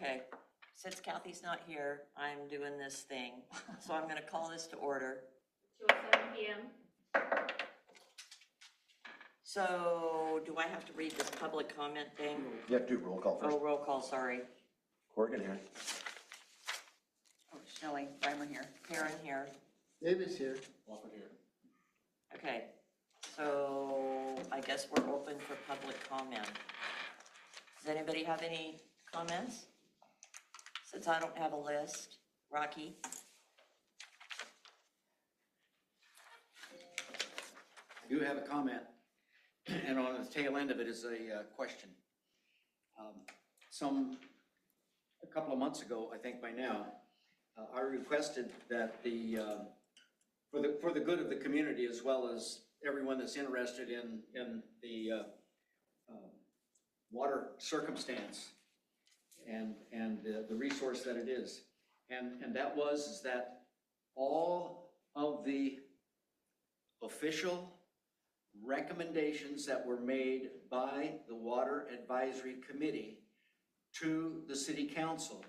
Okay, since Kathy's not here, I'm doing this thing, so I'm gonna call this to order. 2:07 p.m. So, do I have to read this public comment thing? You have to do roll call first. Oh, roll call, sorry. Corrigan here. Oh, Shelley, Weimer here. Karen here. Davis here. Walker here. Okay, so I guess we're open for public comment. Does anybody have any comments? Since I don't have a list, Rocky? I do have a comment, and on the tail end of it is a question. A couple of months ago, I think by now, I requested that for the good of the community as well as everyone that's interested in the water circumstance and the resource that it is. And that was that all of the official recommendations that were made by the Water Advisory Committee to the City Council,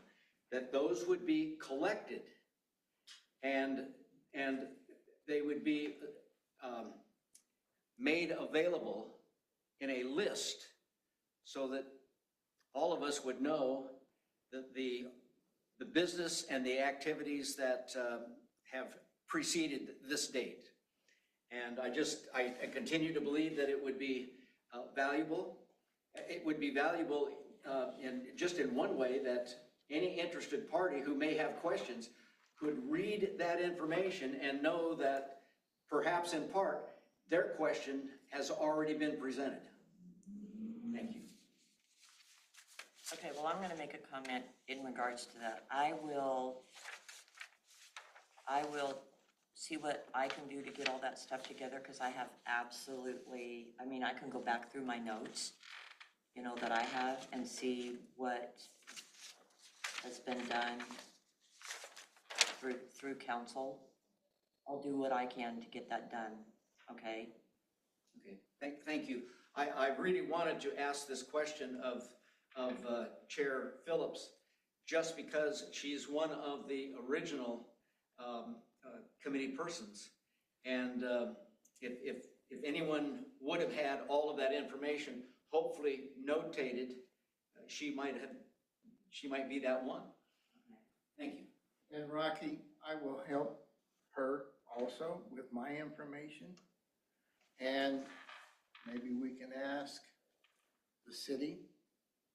that those would be collected and they would be made available in a list so that all of us would know that the business and the activities that have preceded this date. And I continue to believe that it would be valuable. It would be valuable in one way, that any interested party who may have questions could read that information and know that perhaps in part their question has already been presented. Thank you. Okay, well, I'm gonna make a comment in regards to that. I will see what I can do to get all that stuff together, because I have absolutely, I mean, I can go back through my notes, you know, that I have and see what has been done through council. I'll do what I can to get that done, okay? Okay, thank you. I really wanted to ask this question of Chair Phillips, just because she's one of the original committee persons. And if anyone would have had all of that information, hopefully notated, she might be that one. Thank you. And Rocky, I will help her also with my information. And maybe we can ask the city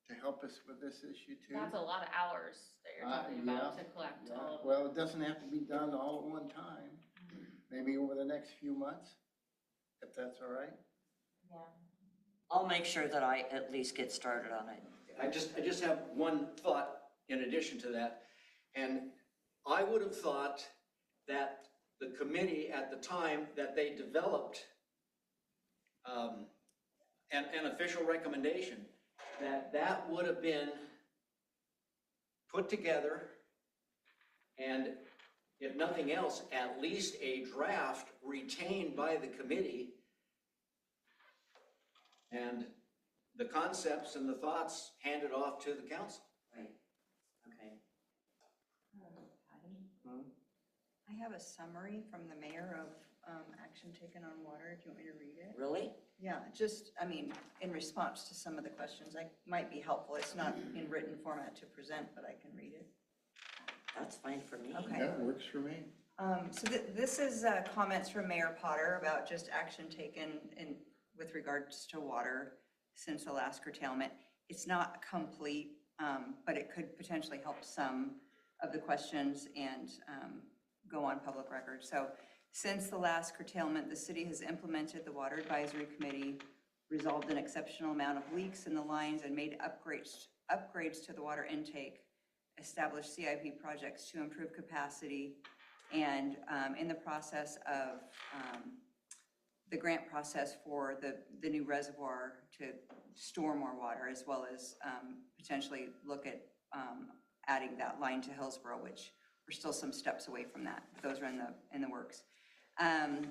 to help us with this issue too. That's a lot of hours that you're talking about to collect Yeah. all of Well, it doesn't have to be done all at one time. Maybe over the next few months, if that's all right. Yeah. I'll make sure that I at least get started on it. I just have one thought in addition to that. And I would have thought that the committee at the time that they developed an official recommendation, that would have been put together, and if nothing else, at least a draft retained by the committee, and the concepts and the thoughts handed off to the council. Right, okay. I have a summary from the mayor of action taken on water. Do you want me to read it? Really? Yeah, just, I mean, in response to some of the questions, I might be helpful. It's not in written format to present, but I can read it. That's fine for me. Okay. That works for me. So this is comments from Mayor Potter about just action taken with regards to water since the last curtailment. It's not complete, but it could potentially help some of the questions and go on public record. So since the last curtailment, the city has implemented the Water Advisory Committee, resolved an exceptional amount of leaks in the lines, and made upgrades to the water intake, established CIP projects to improve capacity, and in the process of the grant process for the new reservoir to store more water, as well as potentially look at adding that line to Hillsborough, which we're still some steps away from that. Those are in the works.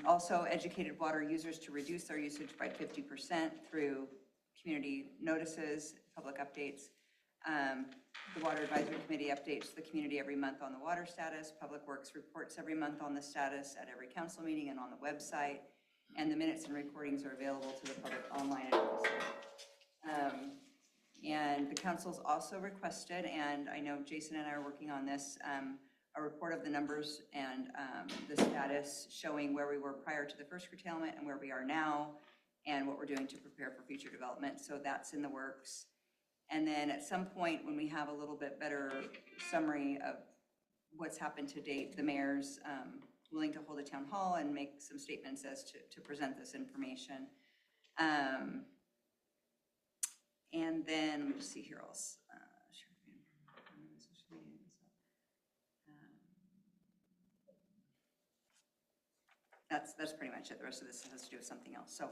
Also educated water users to reduce their usage by 50% through community notices, public updates. The Water Advisory Committee updates the community every month on the water status. Public Works reports every month on the status at every council meeting and on the website. And the minutes and recordings are available to the public online at every site. And the council's also requested, and I know Jason and I are working on this, a report of the numbers and the status showing where we were prior to the first curtailment and where we are now and what we're doing to prepare for future development. So that's in the works. And then at some point, when we have a little bit better summary of what's happened to date, the mayor's willing to hold a town hall and make some statements as to present this information. And then, let me just see here else. That's pretty much it. The rest of this has to do with something else. So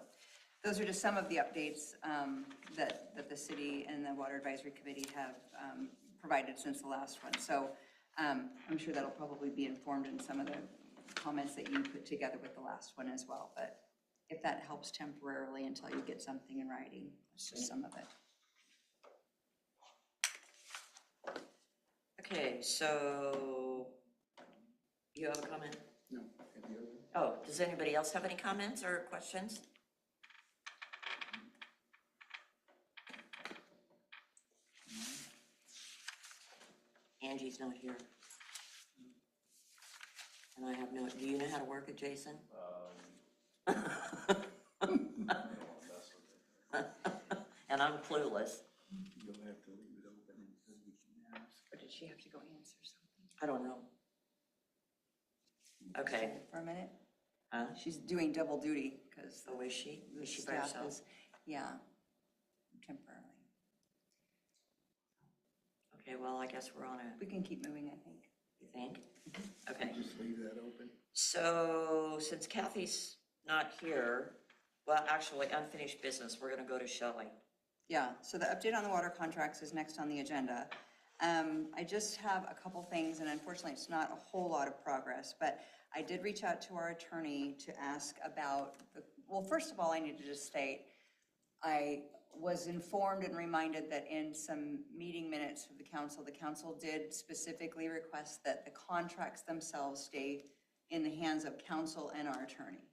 those are just some of the updates that the city and the Water Advisory Committee have provided since the last one. So I'm sure that'll probably be informed in some of the comments that you put together with the last one as well. But if that helps temporarily until you get something in writing, that's just some of it. Okay, so you have a comment? No. Have you ever? Oh, does anybody else have any comments or questions? Angie's not here. And I have no, do you know how to work it, Jason? And I'm clueless. You'll have to leave it open until we can ask. Or did she have to go answer something? I don't know. Okay. For a minute? Huh? She's doing double duty because Oh, is she? the Is she by staff herself? is, yeah, temporarily. Okay, well, I guess we're on a, We can keep moving, I think. you think? Okay. Just leave that open. So since Kathy's not here, well, actually, unfinished business, we're gonna go to Shelley. Yeah, so the update on the water contracts is next on the agenda. I just have a couple things, and unfortunately, it's not a whole lot of progress, but I did reach out to our attorney to ask about, well, first of all, I need to just state, I was informed and reminded that in some meeting minutes of the council did specifically request that the contracts themselves stay in the hands of council and our attorney.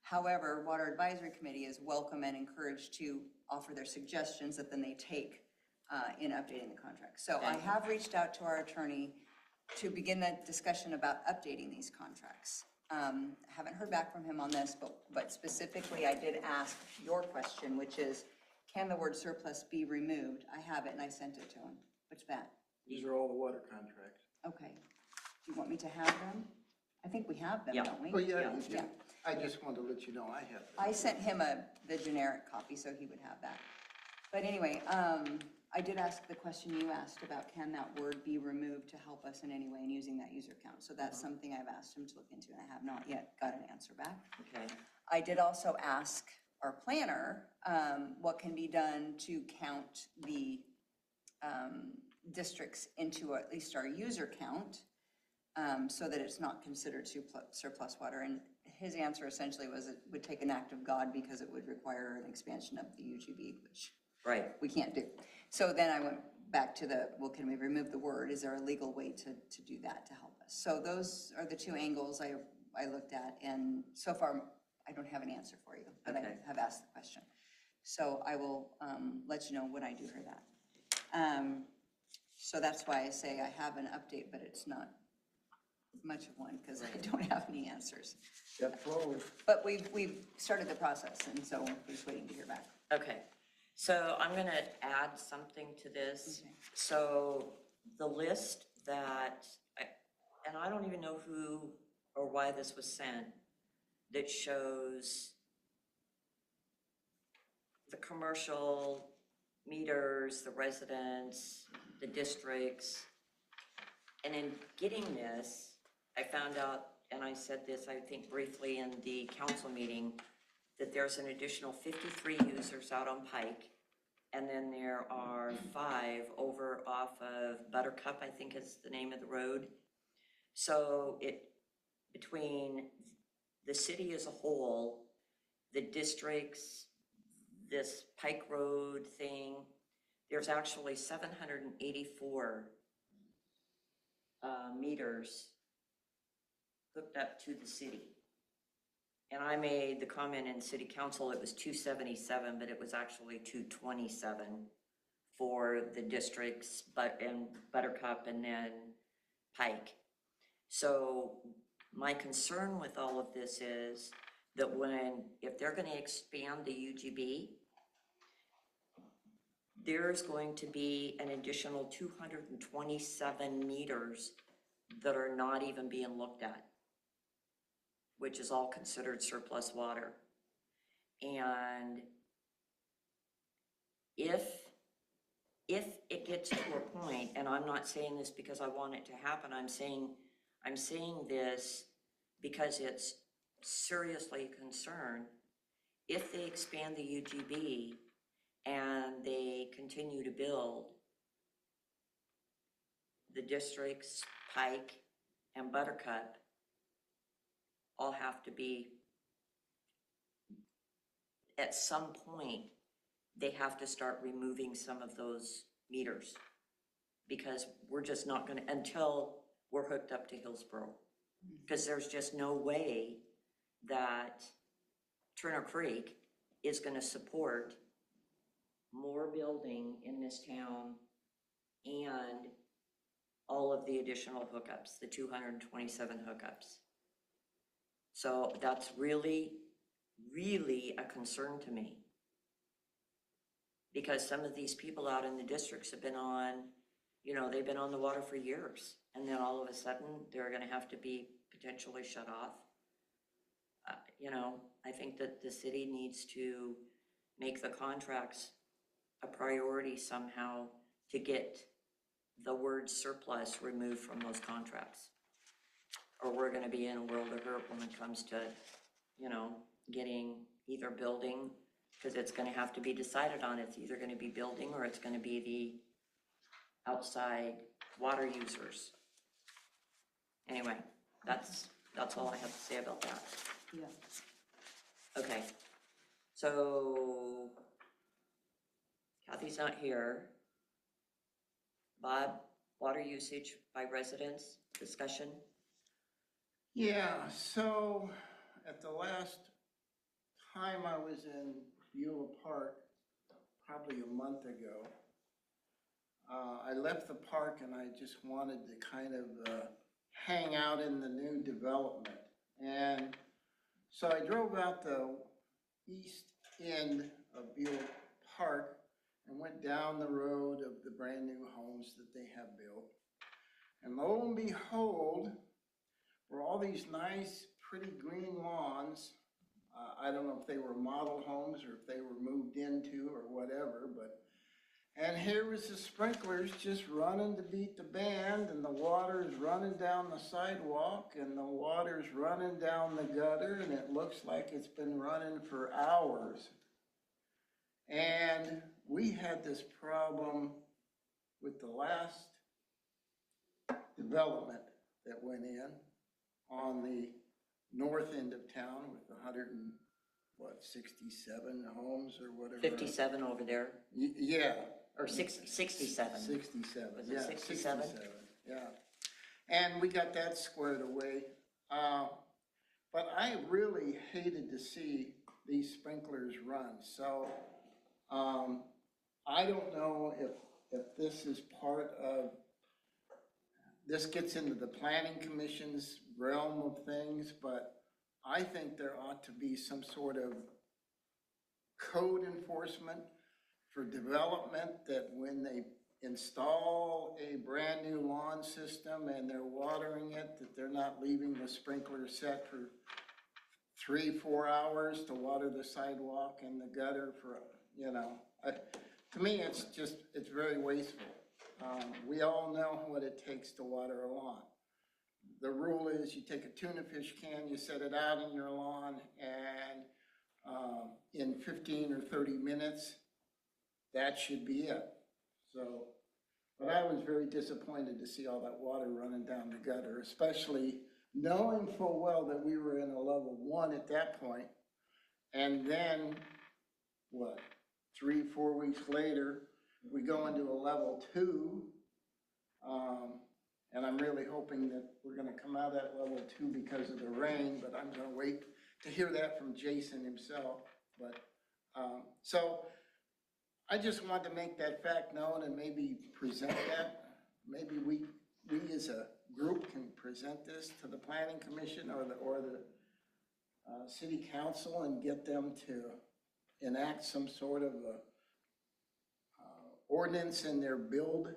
However, Water Advisory Committee is welcome and encouraged to offer their suggestions that then they take in updating the contract. So I have reached out to our attorney to begin the discussion about updating these contracts. Haven't heard back from him on this, but specifically I did ask your question, which is, can the word surplus be removed? I have it and I sent it to him. What's that? These are all the water contracts. Okay. Do you want me to have them? I think we have them, Yeah. don't we? Oh, yeah, Yeah. you do. Yeah. I just wanted to let you know I have them. I sent him the generic copy, so he would have that. But anyway, I did ask the question you asked about, can that word be removed to help us in any way in using that user count? So that's something I've asked him to look into, and I have not yet got an answer back. Okay. I did also ask our planner, what can be done to count the districts into at least our user count, so that it's not considered surplus water. And his answer essentially was it would take an act of God because it would require an expansion of the UGB, which Right. we can't do. So then I went back to well, can we remove the word? Is there a legal way to do that to help us? So those are the two angles I looked at, and so far I don't have an answer for you, but I Okay. have asked the question. So I will let you know when I do hear that. So that's why I say I have an update, but it's not much of one because I don't have any answers. Step forward. But we've started the process, and so we're just waiting to hear back. Okay, so I'm gonna add something to this. Okay. So the list that, and I don't even know who or why this was sent, that shows the commercial meters, the residents, the districts. And in getting this, I found out, and I said this, I think briefly in the council meeting, that there's an additional 53 users out on Pike, and then there are 5 over off of Buttercup, I think is the name of the road. So between the city as a whole, the districts, this Pike Road thing, there's actually 784 meters hooked up to the city. And I made the comment in city council, it was 277, but it was actually 227 for the districts, and Buttercup and then Pike. So my concern with all of this is that if they're gonna expand the UGB, there's going to be an additional 227 meters that are not even being looked at, which is all considered surplus water. And if it gets to a point, and I'm not saying this because I want it to happen, I'm saying this because it's seriously a concern. If they expand the UGB and they continue to build, the districts, Pike and Buttercup, all have to be, at some point, they have to start removing some of those meters, because we're just not gonna, until we're hooked up to Hillsborough. Because there's just no way that Turner Creek is gonna support more building in this town and all of the additional hookups, the 227 hookups. So that's really, really a concern to me. Because some of these people out in the districts have been on, they've been on the water for years. And then all of a sudden, they're gonna have to be potentially shut off. I think that the city needs to make the contracts a priority somehow to get the word surplus removed from those contracts. Or we're gonna be in a world of hurt when it comes to, getting either building, because it's gonna have to be decided on. It's either gonna be building or it's gonna be the outside water users. Anyway, that's all I have to say about that. Yeah. Okay, so Kathy's not here. Bob, water usage by residents, discussion? Yeah, so at the last time I was in Beulah Park, probably a month ago, I left the park and I just wanted to kind of hang out in the new development. And so I drove out the east end of Beulah Park and went down the road of the brand new homes that they have built. And lo and behold, were all these nice, pretty green lawns. I don't know if they were model homes or if they were moved into or whatever, and here was the sprinklers just running to beat the band, and the water's running down the sidewalk, and the water's running down the gutter, and it looks like it's been running for hours. And we had this problem with the last development that went in on the north end of town with 67 homes or whatever. 57 over there, Yeah. or 67. 67, Was it yeah, 67? yeah. And we got that squared away. But I really hated to see these sprinklers run. So I don't know if this is part of, this gets into the planning commission's realm of things, but I think there ought to be some sort of code enforcement for development, that when they install a brand new lawn system and they're watering it, that they're not leaving the sprinkler set for 3-4 hours to water the sidewalk and the gutter for, to me, it's very wasteful. We all know what it takes to water a lawn. The rule is you take a tuna fish can, you set it out in your lawn, and in 15 or 30 minutes, that should be it. So, but I was very disappointed to see all that water running down the gutter, especially knowing full well that we were in a level 1 at that point. And then, 3-4 weeks later, we go into a level 2, and I'm really hoping that we're gonna come out of that level 2 because of the rain, but I'm gonna wait to hear that from Jason himself. But, so I just wanted to make that fact known and maybe present that. Maybe we as a group can present this to the planning commission or the city council and get them to enact some sort of a ordinance in their build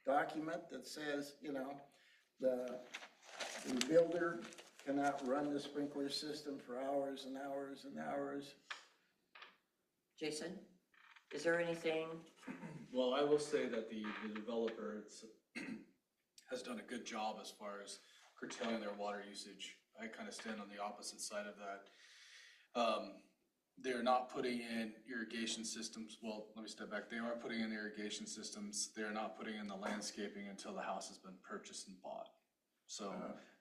document that says, you know, the builder cannot run the sprinkler system for hours and hours and hours. Jason, is there anything, Well, I will say that the developer has done a good job as far as curtailing their water usage. I kind of stand on the opposite side of that. They're not putting in irrigation systems. Well, let me step back. They are putting in irrigation systems. They're not putting in the landscaping until the house has been purchased and bought. So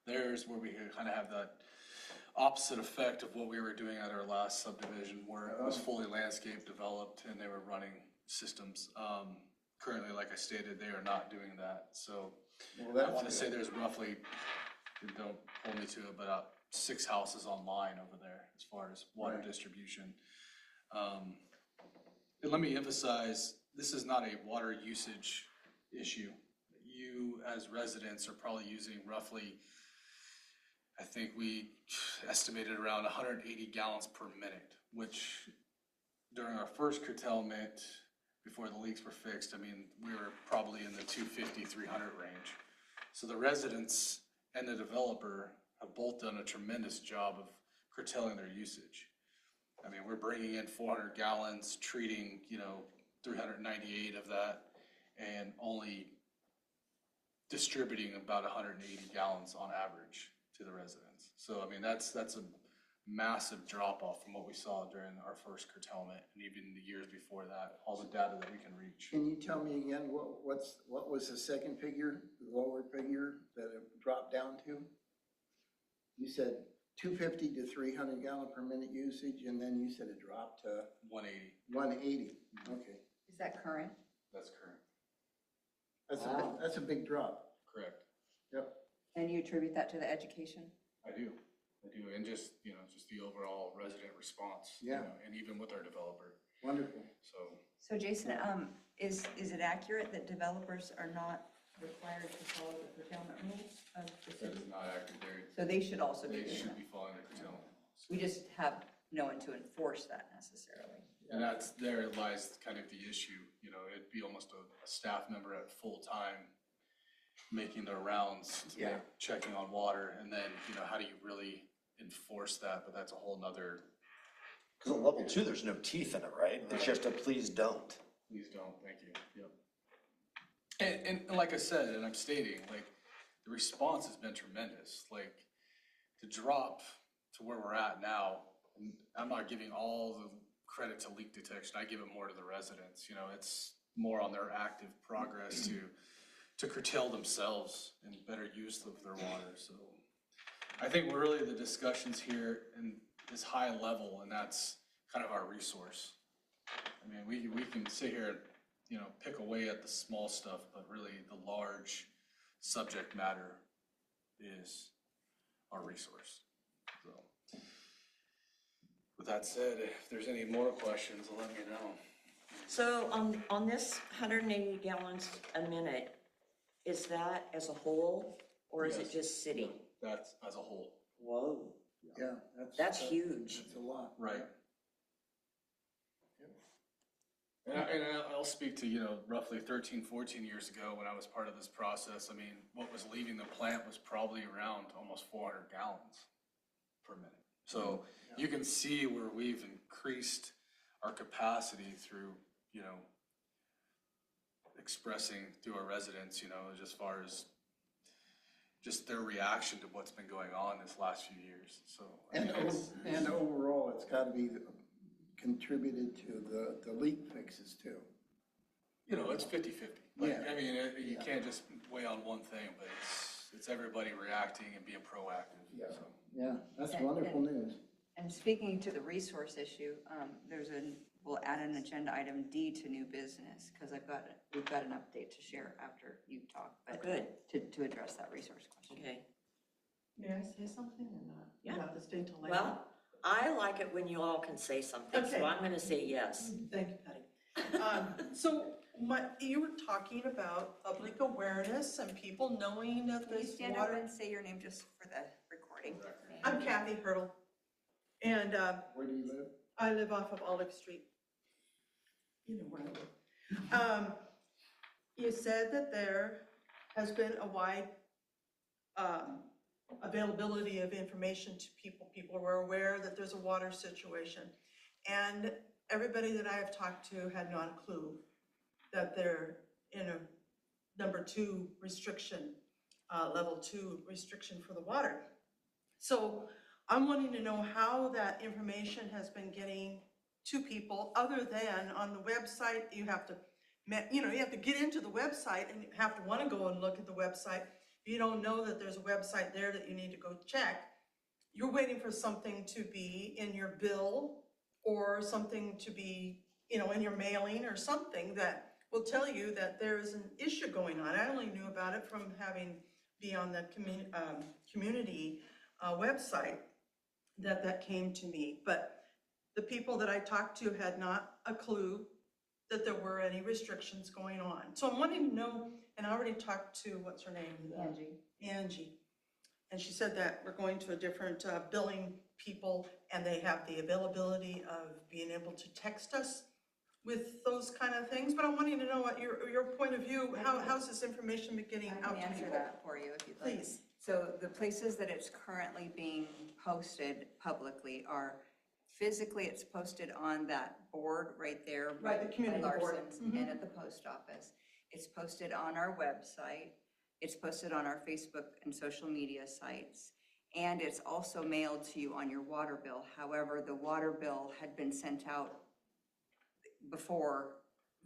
there's where we kind of have that opposite effect of what we were doing at our last subdivision, where it was fully landscaped, developed, and they were running systems. Currently, like I stated, they are not doing that. So Well, I want to say there's roughly, don't hold me to it, but 6 houses online over there as far as water Right. distribution. And let me emphasize, this is not a water usage issue. You as residents are probably using roughly, I think we estimated around 180 gallons per minute, which during our first curtailment, before the leaks were fixed, I mean, we were probably in the 250, 300 range. So the residents and the developer have both done a tremendous job of curtailing their usage. I mean, we're bringing in 400 gallons, treating, 398 of that, and only distributing about 180 gallons on average to the residents. So, I mean, that's a massive drop off from what we saw during our first curtailment and even the years before that, all the data that we can reach. Can you tell me again, what was the second figure, the lower figure that it dropped down to? You said 250 to 300 gallon per minute usage, and then you said it dropped to 180, 180. Okay, Is that current? that's current. Wow. That's a big drop. Correct. Yep. And you attribute that to the education? I do, and just, just the overall resident response. Yeah. And even with our developer, Wonderful. so. So Jason, is it accurate that developers are not required to follow the curtailment rules of the That city? is not accurate. So they should also be They doing should that. be following the curtailment. We just have no one to enforce that necessarily. And there lies kind of the issue, it'd be almost a staff member at full time making their rounds, Yeah. checking on water, and then, how do you really enforce that? But that's a whole nother, Because on level 2, there's no teeth in it, right? It's just a please don't. please don't, thank you, yep. And like I said, and I'm stating, like, the response has been tremendous, like, to drop to where we're at now, and I'm not giving all the credit to leak detection, I give it more to the residents, it's more on their active progress to curtail themselves and better use of their water, so. I think really the discussions here in this high level, and that's kind of our resource. I mean, we can sit here and, pick away at the small stuff, but really the large subject matter is our resource, so. With that said, if there's any more questions, let me know. so on this 180 gallons a minute, is that as a whole, or is it Yes. just city? That's as a whole. Whoa, Yeah, that's huge. That's a lot. Right. And I'll speak to, roughly 13, 14 years ago when I was part of this process. I mean, what was leaving the plant was probably around almost 400 gallons per minute. So you can see where we've increased our capacity through, expressing to our residents, as far as just their reaction to what's been going on this last few years. So, I mean, And overall, it's gotta be contributed to the leak fixes too. it's 50-50. Like, Yeah. I mean, you Yeah. can't just weigh on one thing, but it's everybody reacting and being proactive. Yeah. So. Yeah, that's And- wonderful news. And speaking to the resource issue, there's a we'll add an agenda item D to new business, because we've got an update to share after you talk. Oh, but good. To address that resource question. Okay. May I say something or not? Yeah. You have to stay till later. Well, I like it when you all can say something, Okay. so I'm gonna say yes. Thank you, Patty. So you were talking about public awareness and people knowing of Can you this stand up water. and say your name just for the recording? I'm Kathy Hurdle, and Where do you live? I live off of Olive Street. You know where I live. You said that there has been a wide availability of information to people. People were aware that there's a water situation. And everybody that I have talked to had not a clue that they're in a number 2 restriction, level 2 restriction for the water. So I'm wanting to know how that information has been getting to people, other than on the website. You have to, you have to get into the website and you have to want to go and look at the website. If you don't know that there's a website there that you need to go check, you're waiting for something to be in your bill or something to be, in your mailing or something that will tell you that there is an issue going on. I only knew about it from having been on the community website that came to me. But the people that I talked to had not a clue that there were any restrictions going on. So I'm wanting to know, and I already talked to, what's her name? Angie. And she said that we're going to a different billing people, and they have the availability of being able to text us with those kind of things. But I'm wanting to know what your point of view, how's this information been getting I out can to answer people? that for you if you'd like. Please. So the places that it's currently being posted publicly are, physically, it's posted on that board right there. Right, the community by board. Larson's Mhm. and at the post office. It's posted on our website. It's posted on our Facebook and social media sites. And it's also mailed to you on your water bill. However, the water bill had been sent out before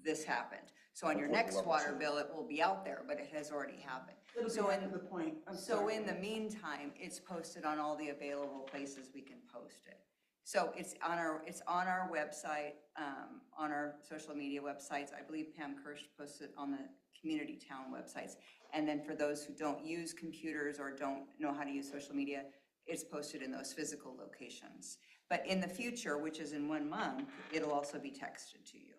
this happened. So on your Before the next level water two. bill, it will be out there, but it has already happened. It'll So be in- after the point. I'm So sorry. in the meantime, it's posted on all the available places we can post it. So it's on our website, on our social media websites. I believe Pam Kirsch posts it on the community town websites. And then for those who don't use computers or don't know how to use social media, it's posted in those physical locations. But in the future, which is in 1 month, it'll also be texted to you.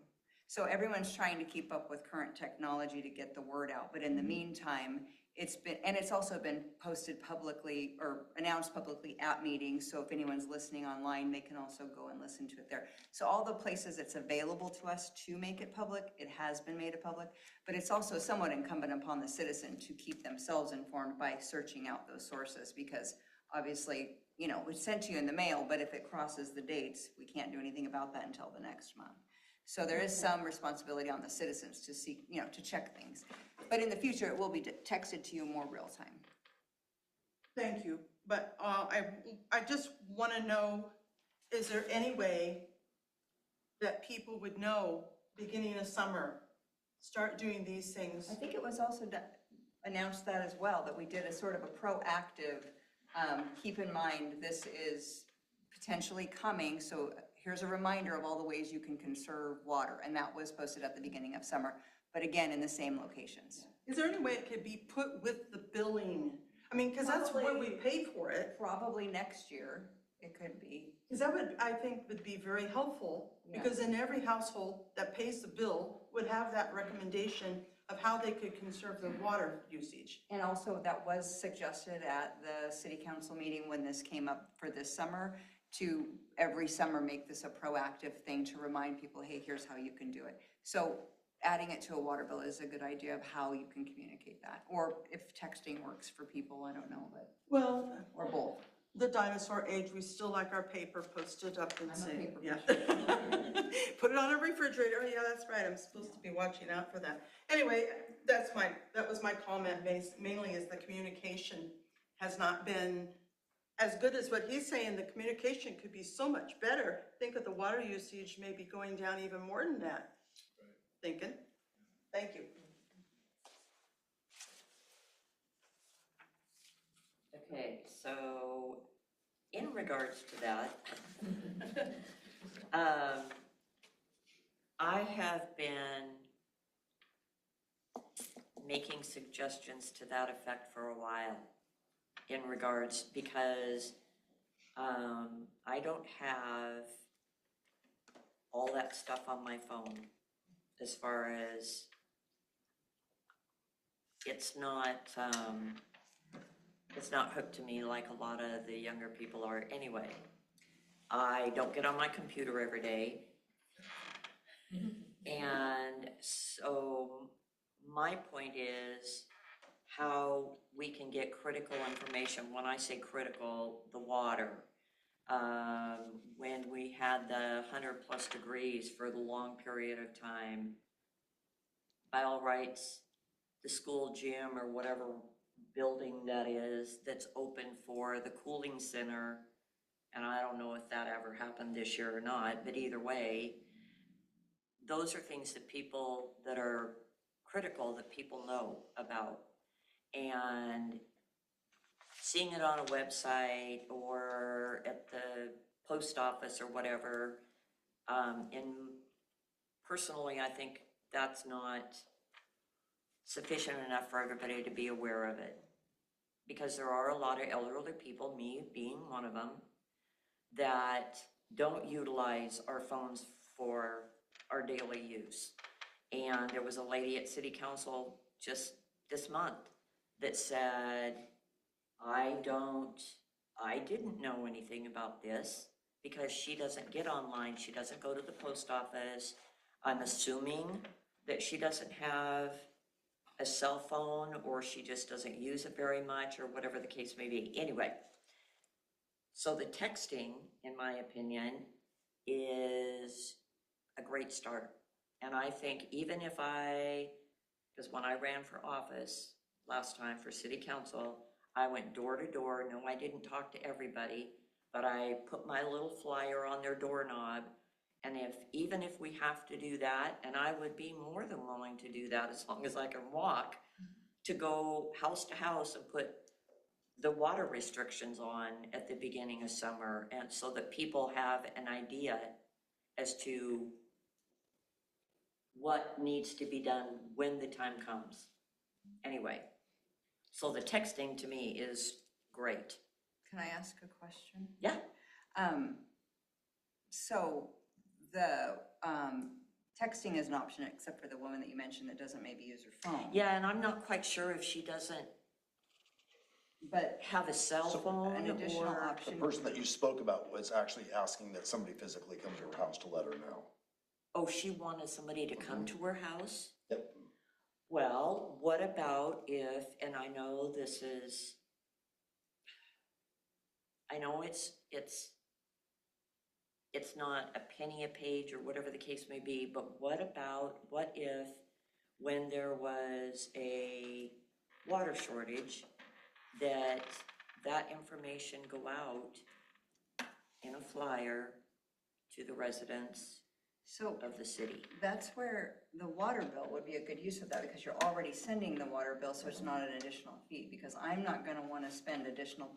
So everyone's trying to keep up with current technology to get the word out. But in the meantime, it's also been posted publicly or announced publicly at meetings. So if anyone's listening online, they can also go and listen to it there. So all the places it's available to us to make it public, it has been made public. But it's also somewhat incumbent upon the citizen to keep themselves informed by searching out those sources, because obviously, it's sent to you in the mail, but if it crosses the dates, we can't do anything about that until the next month. So there is some responsibility on the citizens to seek, to check things. But in the future, it will be texted to you more real time. Thank you, but I just want to know, is there any way that people would know beginning of summer, start doing these things? I think it was also announced that as well, that we did a sort of a proactive, keep in mind, this is potentially coming, so here's a reminder of all the ways you can conserve water, and that was posted at the beginning of summer, but again, in the same locations. Is there any way it could be put with the billing? I mean, because that's where we pay for it. Probably next year, it could be. Because that would, I think, would be very helpful, because in every household that pays the bill would have that recommendation of how they could conserve their water usage. And also, that was suggested at the city council meeting when this came up for this summer, to every summer make this a proactive thing to remind people, hey, here's how you can do it. So adding it to a water bill is a good idea of how you can communicate that. Or if texting works for people, I don't know, but, Well, or both. the dinosaur age, we still like our paper posted up and I'm a saying, paper yeah. Put it on a refrigerator, yeah, that's right, I'm supposed to be watching out for that. Anyway, that was my comment, mainly is the communication has not been as good as what he's saying. The communication could be so much better. Think of the water usage maybe going down even more than that. Thinking. Thank you. Okay, so in regards to that, I have been making suggestions to that effect for a while in regards, because I don't have all that stuff on my phone as far as it's not hooked to me like a lot of the younger people are anyway. I don't get on my computer every day. And so my point is how we can get critical information. When I say critical, the water. When we had the 100+ degrees for the long period of time, by all rights, the school gym or whatever building that is that's open for the cooling center, and I don't know if that ever happened this year or not, but either way, those are things that people that are critical that people know about. And seeing it on a website or at the post office or whatever, and personally, I think that's not sufficient enough for everybody to be aware of it. Because there are a lot of elderly people, me being one of them, that don't utilize our phones for our daily use. And there was a lady at City Council just this month that said, I didn't know anything about this because she doesn't get online, she doesn't go to the post office. I'm assuming that she doesn't have a cell phone or she just doesn't use it very much or whatever the case may be. Anyway, so the texting, in my opinion, is a great start. And I think even if because when I ran for office last time for City Council, I went door to door. No, I didn't talk to everybody, but I put my little flyer on their doorknob. And even if we have to do that, and I would be more than willing to do that as long as I can walk, to go house to house and put the water restrictions on at the beginning of summer, and so that people have an idea as to what needs to be done when the time comes. Anyway, so the texting to me is great. Can I ask a question? Yeah. So the texting is an option except for the woman that you mentioned that doesn't maybe use her phone. Yeah, and I'm not quite sure if she doesn't But have a cell phone an additional or. The option. person that you spoke about was actually asking that somebody physically come to her house to let her know. Oh, she wanted somebody to come to her house? Yep. Well, what about if, and I know this is, I know it's not a penny a page or whatever the case may be, but what if when there was a water shortage, that information go out in a flyer to the residents So of the city? that's where the water bill would be a good use of that, because you're already sending the water bill, so it's not an additional fee, because I'm not gonna wanna spend additional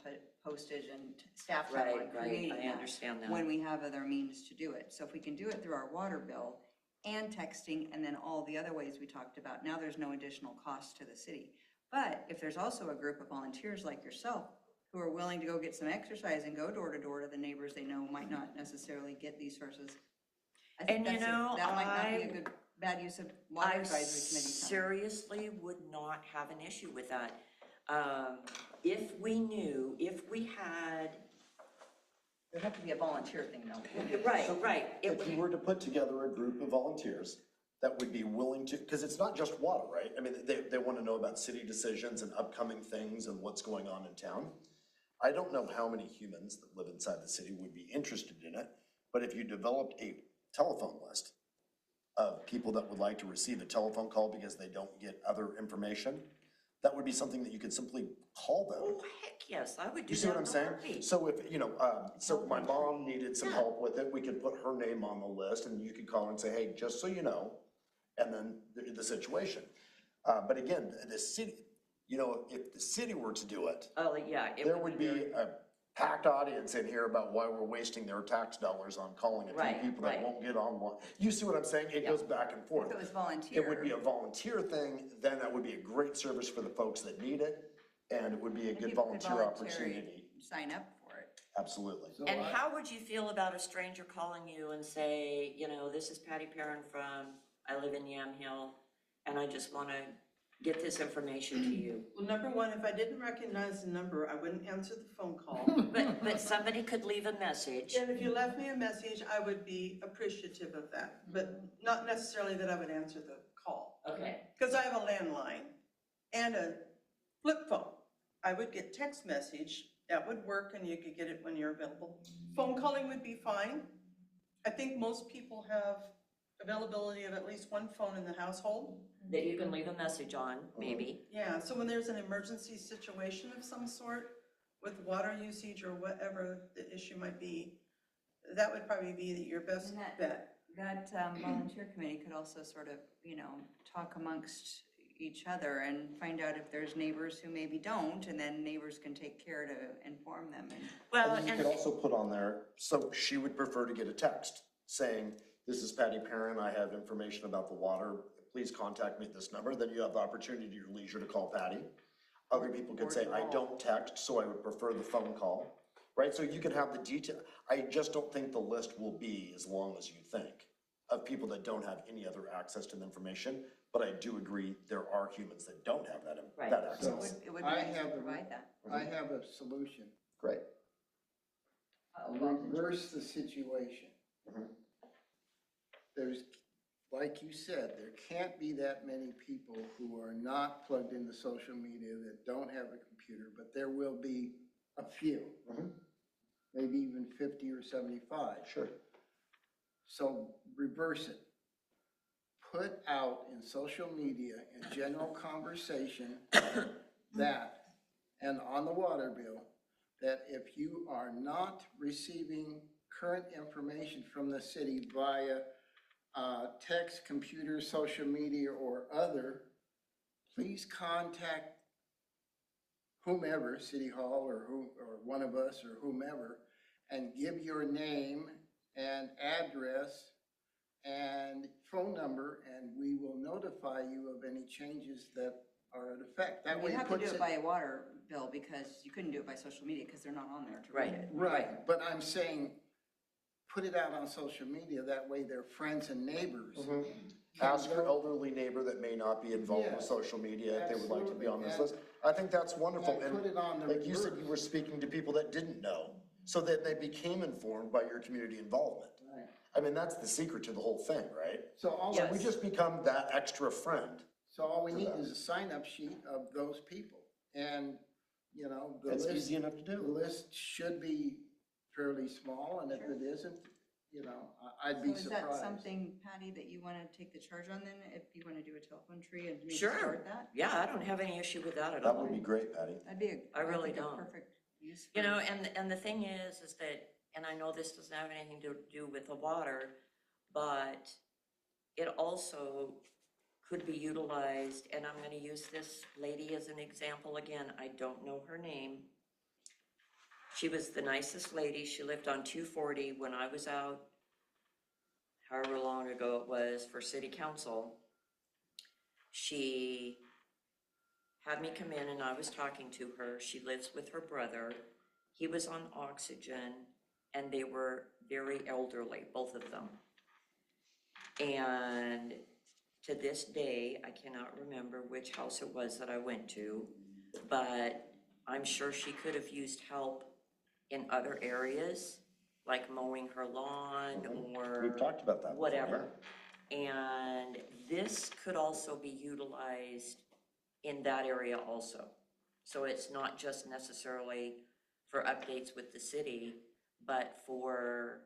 postage and staff time on Right, creating I that understand that. when we have other means to do it. So if we can do it through our water bill and texting and then all the other ways we talked about, now there's no additional cost to the city. But if there's also a group of volunteers like yourself who are willing to go get some exercise and go door to door to the neighbors they know might not necessarily get these sources, I think And you know, that might not be a good, bad use of water I advisory committee time. seriously would not have an issue with that. If we knew, if we had, There'd have to be a volunteer thing though. right. If you were to put together a group of volunteers that would be willing to, because it's not just water, right? I mean, they want to know about city decisions and upcoming things and what's going on in town. I don't know how many humans that live inside the city would be interested in it, but if you developed a telephone list of people that would like to receive a telephone call because they don't get other information, that would be something that you could simply call them. Oh, heck yes, I would do You see that what I'm in a saying? heartbeat. So if, so my mom needed some Yeah. help with it, we could put her name on the list and you could call and say, hey, just so you know, and then the situation. But again, the city, if the city were to do it, Oh, yeah. it there would be very- packed audience in here about why we're wasting their tax dollars on calling a few Right, people that right. won't get on one. You see what I'm saying? It Yeah. goes back and forth. If it was volunteer. It would be a volunteer thing, then that would be a great service for the folks that need it, and it would be a and good people could volunteer voluntarily opportunity. Sign up for it. Absolutely. So And I- how would you feel about a stranger calling you and say, you know, this is Patty Perrin I live in Yamhill, and I just wanna get this information to you. Well, number one, if I didn't recognize the number, I wouldn't answer the phone call. But somebody could leave a message. And if you left me a message, I would be appreciative of that, but not necessarily that I would answer the call. Okay. Because I have a landline and a flip phone. I would get text message, that would work, and you could get it when you're available. Phone calling would be fine. I think most people have availability of at least one phone in the household. That you can leave a message on, maybe. Yeah, so when there's an emergency situation of some sort with water usage or whatever the issue might be, that would probably be your best And that- bet. That volunteer committee could also sort of, you know, talk amongst each other and find out if there's neighbors who maybe don't, and then neighbors can take care to inform them. And Well, And you could also put on there, so she would prefer to get a text saying, this is Patty Perrin, I have information about the water, please contact me at this number, then you have the opportunity at your leisure to call Patty. Other people could say, I don't text, so I would prefer the phone call, right? So you could have the detail, I just don't think the list will be as long as you think of people that don't have any other access to the information, but I do agree, there are humans that don't have that, Right. that so access. it would be I nice to have a- provide that. I have a solution. Great. Reverse the situation. Mhm. There's, like you said, there can't be that many people who are not plugged into social media that don't have a computer, but there will be a few. Mhm. Maybe even 50 or 75. Sure. So reverse it. Put out in social media, in general conversation, that, and on the water bill, that if you are not receiving current information from the city via text, computer, social media, or other, please contact whomever, City Hall or one of us or whomever, and give your name and address and phone number, and we will notify you of any changes that are in effect. That way You it have to do puts it it. by a water bill, because you couldn't do it by social media, because they're not on there to Right. read it. Right, but I'm saying, put it out on social media, that way their friends and neighbors. Mhm. Ask your elderly neighbor that may not be involved with Yes, social media if they would like to be on this absolutely. list. I think that's wonderful, And put it on the like you said, you reverse. were speaking to people that didn't know, so that they became informed by your community involvement. Right. I mean, that's the secret to the whole thing, right? So all, So we just become that extra friend. so all we for need that. is a sign-up sheet of those people. And, you know, the It's list, easy enough to the do. list should be fairly small, and if it isn't, you know, I'd be So is that surprised. something, Patty, that you want to take the charge on then, if you want to do a telephone tree and maybe Sure. start that? Yeah, I don't have any issue with that at That all. would be great, Patty. That'd be a. I really think a don't. Perfect use. You for- know, and the thing is that, and I know this doesn't have anything to do with the water, but it also could be utilized, and I'm gonna use this lady as an example again, I don't know her name. She was the nicest lady, she lived on 240 when I was out, however long ago it was, for city council. She had me come in and I was talking to her. She lives with her brother. He was on oxygen and they were very elderly, both of them. And to this day, I cannot remember which house it was that I went to, but I'm sure she could have used help in other areas, like mowing her lawn or We've talked about that. before, whatever. And this could also be utilized in that area also. So it's not just necessarily for updates with the city, but for,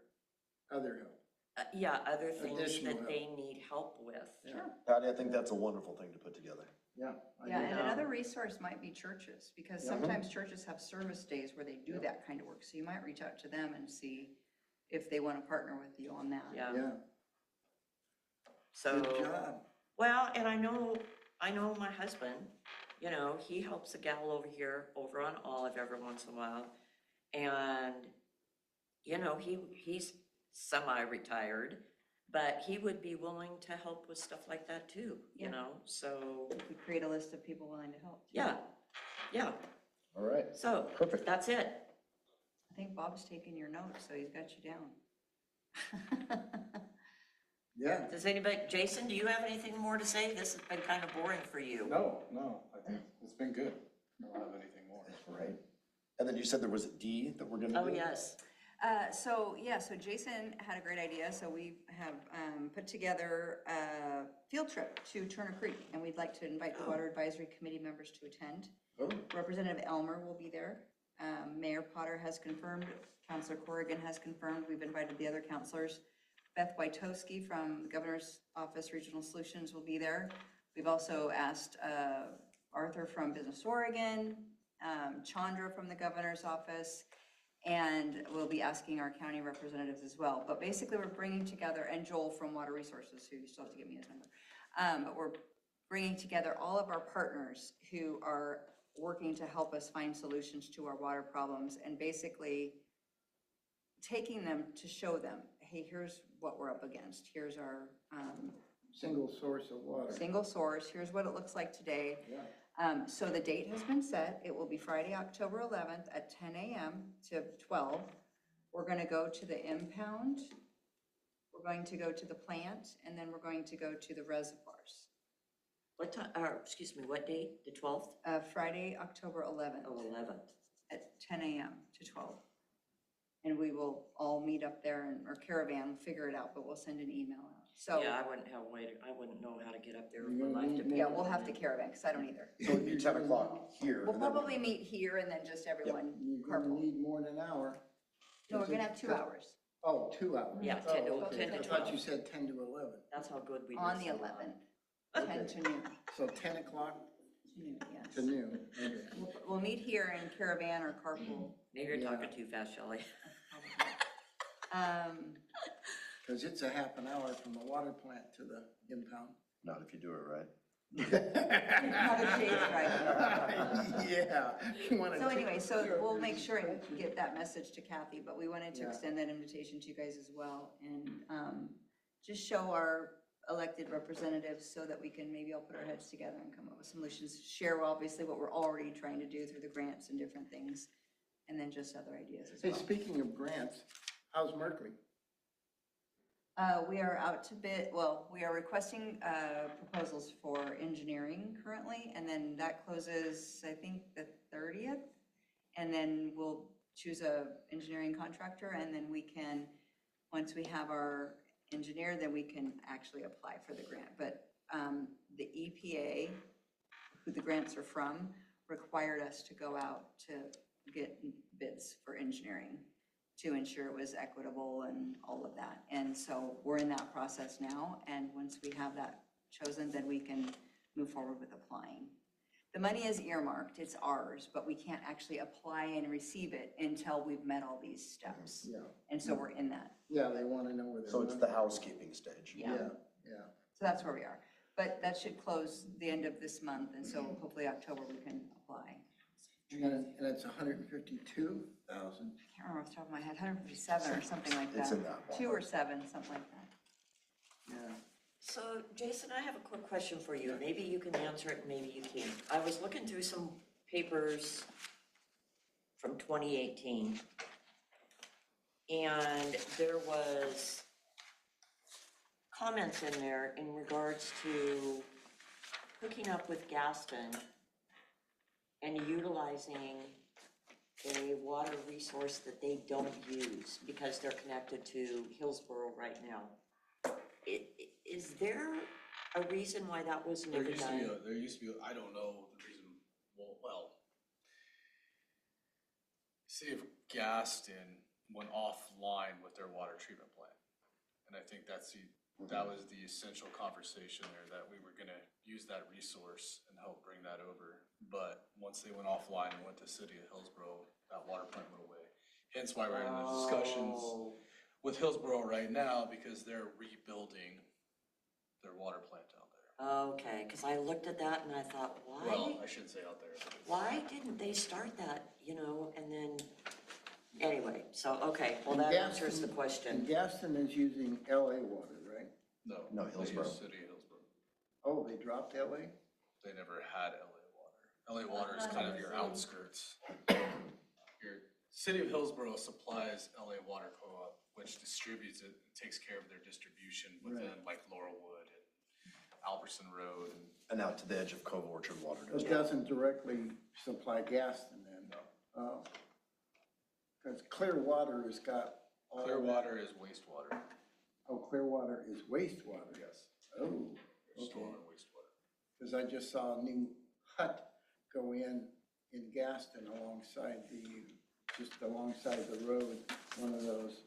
Other help. yeah, other things Additional that help. they need help with. Yeah. yeah. Patty, I think that's a wonderful thing to put together. Yeah. I Yeah, do. and know. another resource might be churches, because Yeah. sometimes churches have service days where they do that kind of work. So you might reach out to them and see if they want to partner with you on that. Yeah, Yeah, so. good job. Well, and I know my husband, you know, he helps a gal over here, over on Olive every once in a while. And, you know, he's semi-retired, but he would be willing to help with stuff like that too, you Yeah. know, so, We create a list of people willing to help. yeah, yeah. All right, So, perfect. that's it. I think Bob's taking your notes, so he's got you down. Yeah. Does anybody, Jason, do you have anything more to say? This has been kind of boring for you. No, I think it's been good. I don't have anything more. Right. And then you said there was a D that we're gonna do? Oh, yes. So Jason had a great idea, so we have, put together a field trip to Turner Creek, and we'd like to invite the Water Advisory Committee members to attend. Oh, Representative Elmer will be there. Mayor Potter has confirmed, Councilor Corrigan has confirmed, we've invited the other councilors. Beth Wojtowski from the Governor's Office Regional Solutions will be there. We've also asked Arthur from Business Oregon, Chandra from the Governor's Office, and we'll be asking our county representatives as well. But basically, we're bringing together, and Joel from Water Resources, who you still have to give me his number. But we're bringing together all of our partners who are working to help us find solutions to our water problems, and basically taking them to show them, hey, here's what we're up against. Here's our Single source of water. single source. Here's what it looks like today. Yeah. So the date has been set. It will be Friday, October 11th at 10 a.m. to 12. We're going to go to the impound. We're going to go to the plant, and then we're going to go to the reservoirs. What time, excuse me, what date? The 12th? Friday, October 11th. Oh, 11th. At 10 a.m. to 12. And we will all meet up there, or caravan, we'll figure it out, but we'll send an email out. So, Yeah, I wouldn't have waited, I wouldn't know how to get up there if You're my gonna life need depended. yeah, we'll have to caravan, because I don't either. so it'd be 10 o'clock here. We'll and then- probably meet here and then just everyone You're gonna carpool. need more than an hour. No, we're gonna have 2 hours Oh, 2 hours. Yeah, Oh, 10 to- okay. 10 to I thought 12. you said 10 to 11. That's how good we do. on the 11th, 10 to noon. So 10 o'clock To noon, yes. to noon. Okay. We'll meet here in caravan or carpool. Maybe you're Yeah. talking too fast, Shelley. Because it's a half an hour from the water plant to the impound. Not if you do it right. Have a shades right. Yeah. You wanna So take- anyway, so we'll make sure and get that message to Kathy, but we wanted to Yeah. extend that invitation to you guys as well, and just show our elected representatives so that we can maybe all put our heads together and come up with solutions, share obviously what we're already trying to do through the grants and different things, and then just other ideas as Hey, well. speaking of grants, how's Merkley? We are out to bid, well, we are requesting proposals for engineering currently, and then that closes, I think, the 30th. And then we'll choose a engineering contractor, and then we can, once we have our engineer, then we can actually apply for the grant. But the EPA, who the grants are from, required us to go out to get bids for engineering to ensure it was equitable and all of that. And so we're in that process now, and once we have that chosen, then we can move forward with applying. The money is earmarked, it's ours, but we can't actually apply and receive it until we've met all these steps. Yeah. And so we're in that, Yeah, they want to know where they're. So it's the housekeeping stage. yeah. Yeah. So that's where we are. But that should close the end of this month, and so hopefully October we can apply. And it's 152,000. I can't remember off the top of my head, 157 or something like that. It's in that 2 or 7, something like that. Yeah. So, Jason, I have a quick question for you. Maybe you can answer it, maybe you can't. I was looking through some papers from 2018, and there was comments in there in regards to hooking up with Gaston and utilizing a water resource that they don't use because they're connected to Hillsborough right now. Is there a reason why that was never done? There used to be, I don't know the reason, well, City of Gaston went offline with their water treatment plant. And I think that was the essential conversation there, that we were gonna use that resource and help bring that over. But once they went offline and went to City of Hillsborough, that water plant went away. Hence why we're in the discussions Oh, with Hillsborough right now, because they're rebuilding their water plant out there. okay, because I looked at that and I thought, Well, I shouldn't say out there. why didn't they start that, and then Anyway, so, okay, well, And that answers the Gaston- question. And Gaston is using LA water, right? No. No, they Hillsborough. use City of Hillsborough. Oh, they dropped LA? They never had LA water. LA water is kind of your outskirts. Your City of Hillsborough supplies LA Water Co-op, which distributes it, and takes care of their distribution within like Laurelwood and Alberson Road and And out to the edge of Cove Orchard Water It District. doesn't directly supply Gaston then? Oh. Because Clearwater has got all that. Clearwater is wastewater. Oh, Clearwater is wastewater? Yes. Oh, Storm okay. and wastewater. Because I just saw a new hut go in Gaston just alongside the road, one of those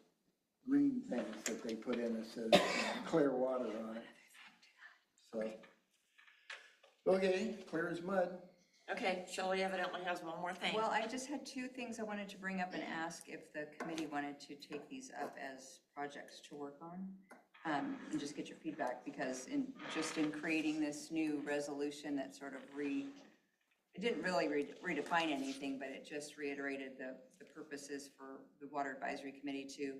green things that they put in that says Clearwater on it. So, okay, clear as mud. Okay, Shelley evidently has one more thing. Well, I just had two things I wanted to bring up and ask if the committee wanted to take these up as projects to work on. And just get your feedback, because in creating this new resolution that sort of it didn't really redefine anything, but it just reiterated the purposes for the Water Advisory Committee to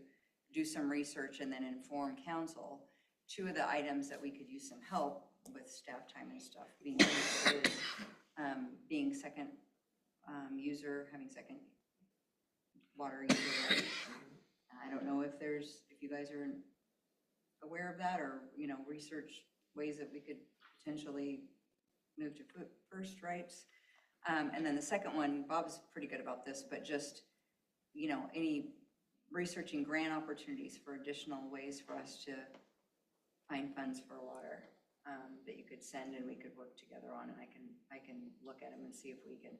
do some research and then inform council. Two of the items that we could use some help with staff time and stuff being second user, having second water user rights. I don't know if you guys are aware of that, or, research ways that we could potentially move to first rights. And then the second one, Bob's pretty good about this, but just, any researching grant opportunities for additional ways for us to find funds for water, that you could send and we could work together on, and I can look at them and see if we can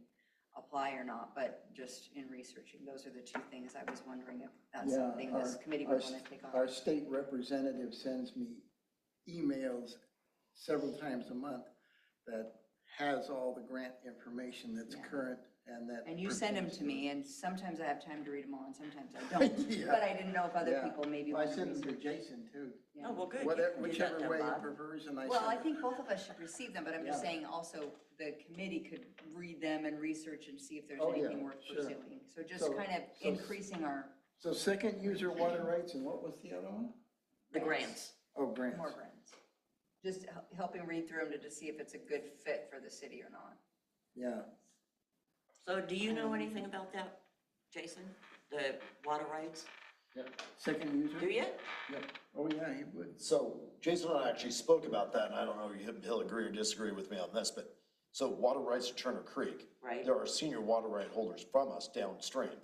apply or not, but just in researching, those are the two things I was wondering if that's Yeah, something this committee our- would want to take on. Our state representative sends me emails several times a month that has all the grant information that's Yeah. current and that. And you send them pertains to me, and sometimes I have time to read them all, and sometimes I don't. Yeah. But I didn't know if other Yeah. people maybe Well, I want to send them to research. Jason too. Yeah. Oh, well, good. Whatever, You can do that whichever then, way it Bob. prefers, and I Well, I send think both of us should receive them, but I'm just Yeah. saying also the committee could read them and research and see if there's Oh, yeah, anything worth sure. pursuing. So just So- kind of so- increasing our So second user water rights, and what was the other one? The grants. Oh, grants. more grants. Just helping read through them to see if it's a good fit for the city or not. Yeah. So do you know anything about that, Jason? The water rights? Second user? Do you? Oh, yeah, he would. So Jason and I actually spoke about that, and I don't know if he'll agree or disagree with me on this, but, so water rights at Turner Creek. Right. There are senior water right holders from us downstream.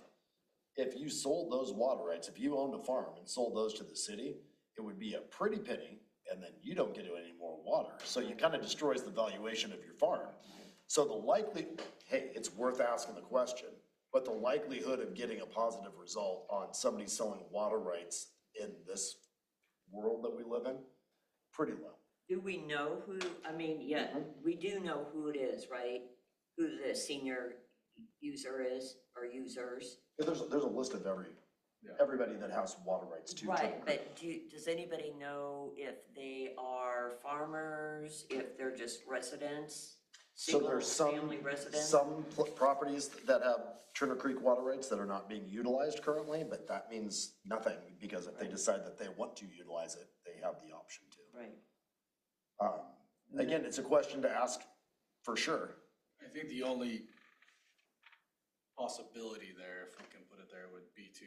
If you sold those water rights, if you owned a farm and sold those to the city, it would be a pretty penny, and then you don't get any more water. So you kind of destroys the valuation of your farm. So hey, it's worth asking the question, but the likelihood of getting a positive result on somebody selling water rights in this world that we live in, pretty low. Do we know who, yeah, we do know who it is, right? Who the senior user is, or users. There's a list of everybody that has water rights to Turner Right, Creek. but does anybody know if they are farmers, if they're just residents? So there's Single-family residents? some properties that have Turner Creek water rights that are not being utilized currently, but that means nothing, because if they decide that they want to utilize it, they have the option to. Right. Again, it's a question to ask for sure. I think the only possibility there, if we can put it there, would be to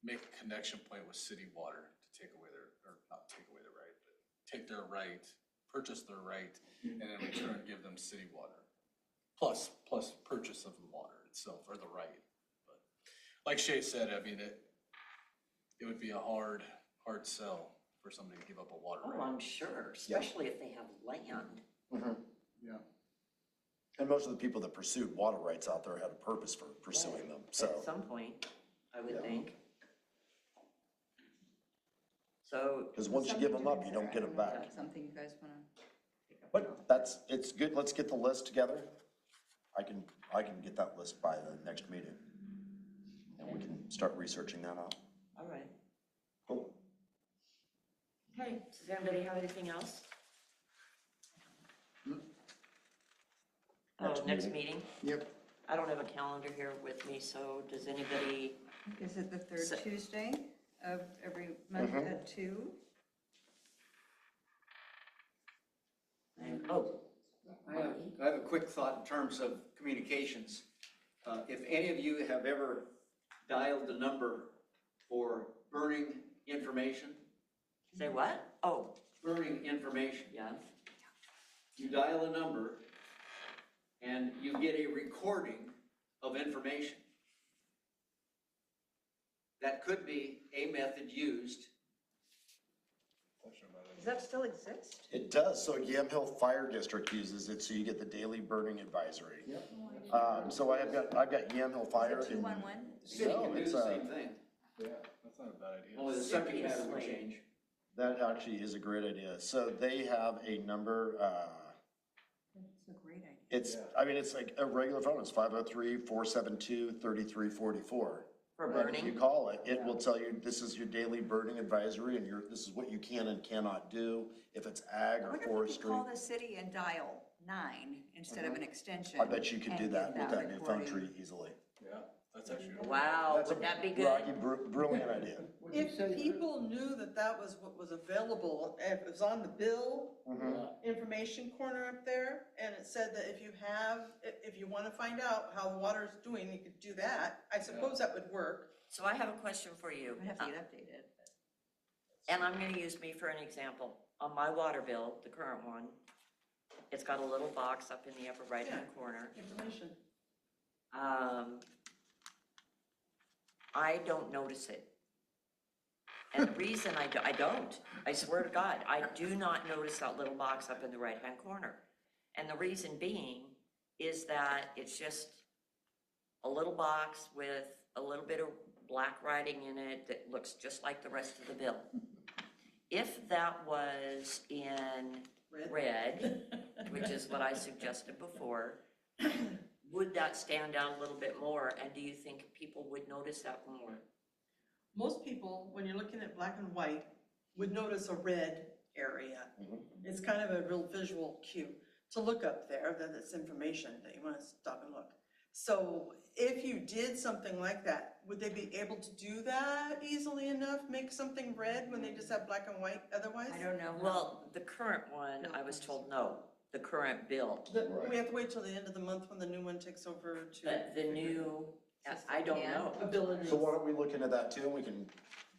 make a connection point with city water to take away or not take away their right, but take their right, purchase their right, and in return give them city water. Plus purchase of the water itself, or the right. But like Shay said, it would be a hard sell for somebody to give up a water Oh, right. I'm sure, especially if they have land. Yeah. And most of the people that pursued water rights out there had a purpose for pursuing them, so. At some point, I would Yeah. think. So, Because once you give them up, you don't get them back. Is that something you guys want to pick up? But it's good, let's get the list together. I can get that list by the next meeting. And we can start researching that out. all right. Cool. Okay, does anybody have anything else? Oh, next meeting? Yep. I don't have a calendar here with me, so does anybody Is it the So- third Tuesday of every month at 2? Oh, I have a quick thought in terms of communications. If any of you have ever dialed the number for burning information, say what? Oh, burning information, yeah. you dial a number and you get a recording of information. That could be a method used. Does that still exist? It does, so Yamhill Fire District uses it, so you get the daily burning advisory. Yep. So I've got Yamhill Fire. Is it and- 211? City No, can do it's, the same thing, Yeah, that's not a bad idea. only the subject matter would Seriously. change. That actually is a great idea. So they have a number, It's a great idea. it's, I mean, it's like a regular phone, it's 503-472-3344. For And if you burning? call it, it will tell you, this is your daily burning advisory, and this is what you can and cannot do, if it's ag I or wonder if we could forestry. call the city and dial 9 instead of an extension. I bet you could and do get that with that new phone recording. tree easily. Yeah, that's actually. Wow, That's a would that be Rocky, good? brilliant idea. What'd you If say, people knew that that was what was available, if it was on the bill, information corner up there, and it said that if you wanna find out how the water's doing, you could do that, I suppose that would work. So I have a question for you. We'd have to get updated. And I'm gonna use me for an example. On my water bill, the current one, it's got a little box up in the upper right-hand corner. Information. I don't notice it. And the reason I don't, I swear to God, I do not notice that little box up in the right-hand corner. And the reason being is that it's just a little box with a little bit of black writing in it that looks just like the rest of the bill. If that was in red, which is what I suggested before, would that stand out a little bit more? And do you think people would notice that more? Most people, when you're looking at black and white, would notice a red area. It's kind of a real visual cue to look up there, that it's information that you wanna stop and look. So if you did something like that, would they be able to do that easily enough, make something red when they just have black and white otherwise? I don't know. Well, the current one, I was told no, the current bill. We have to wait till the end of the month when the new one takes over to. But the new, I don't know. Ability. So why don't we look into that too, and we can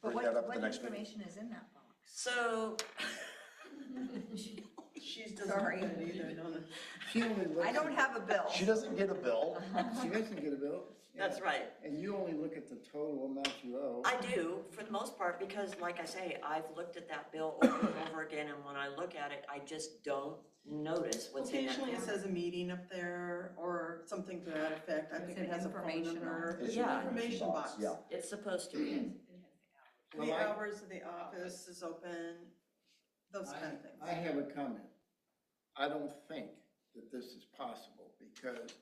But bring that up at the what next meeting. information is in that box? So, She's doesn't Sorry. have it either, don't it? she only looks. I don't have a bill. She doesn't get a bill. She doesn't get a bill. Yeah. that's right. And you only look at the total amount you owe. I do, for the most part, because like I say, I've looked at that bill over and over again, and when I look at it, I just don't notice what's in that Occasionally it corner. says a meeting up there or something to that effect. I It's think an it has a phone information number. It's Yeah. an Information box. Yeah. It's supposed to be. The Well, hours of the office is open, those kind of things. I have a comment. I don't think that this is possible because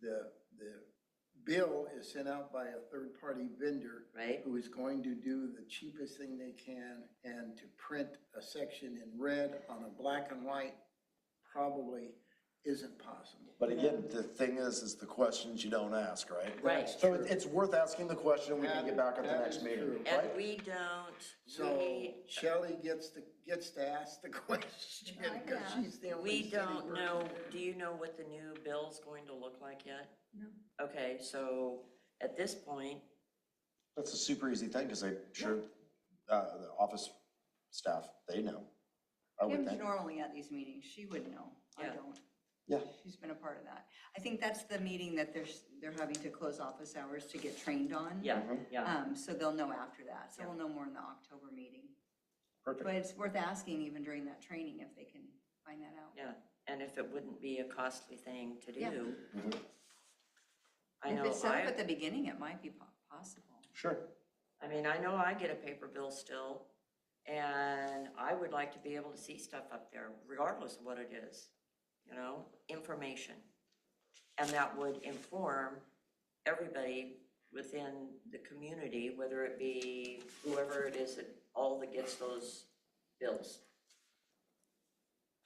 the bill is sent out by a third-party vendor Right. who is going to do the cheapest thing they can, and to print a section in red on a black and white probably isn't possible. But again, the thing is the questions you don't ask, right? Right. So it's worth asking the question, we can get back at the That next is meeting, true. And right? we don't, So we, Shelley gets to ask the question because she's the only we city don't person know, there. do you know what the new bill's going to look like yet? No. Okay, so at this point, That's a super easy thing, because I'm sure, the office staff, they know. I would Kim's think. normally at these meetings. She would know. I Yeah. don't. Yeah. She's been a part of that. I think that's the meeting that they're having to close office hours to get trained on. yeah, yeah. So they'll know after that. So Yeah. we'll know more in the October meeting. Perfect. But it's worth asking even during that training if they can find that out. Yeah, and if it wouldn't be a costly thing to Yeah. do. Mhm. I If know, it's set up at the beginning, it might be possible. Sure. I mean, I know I get a paper bill still, and I would like to be able to see stuff up there regardless of what it is, you know, information. And that would inform everybody within the community, whether it be whoever it is that gets those bills.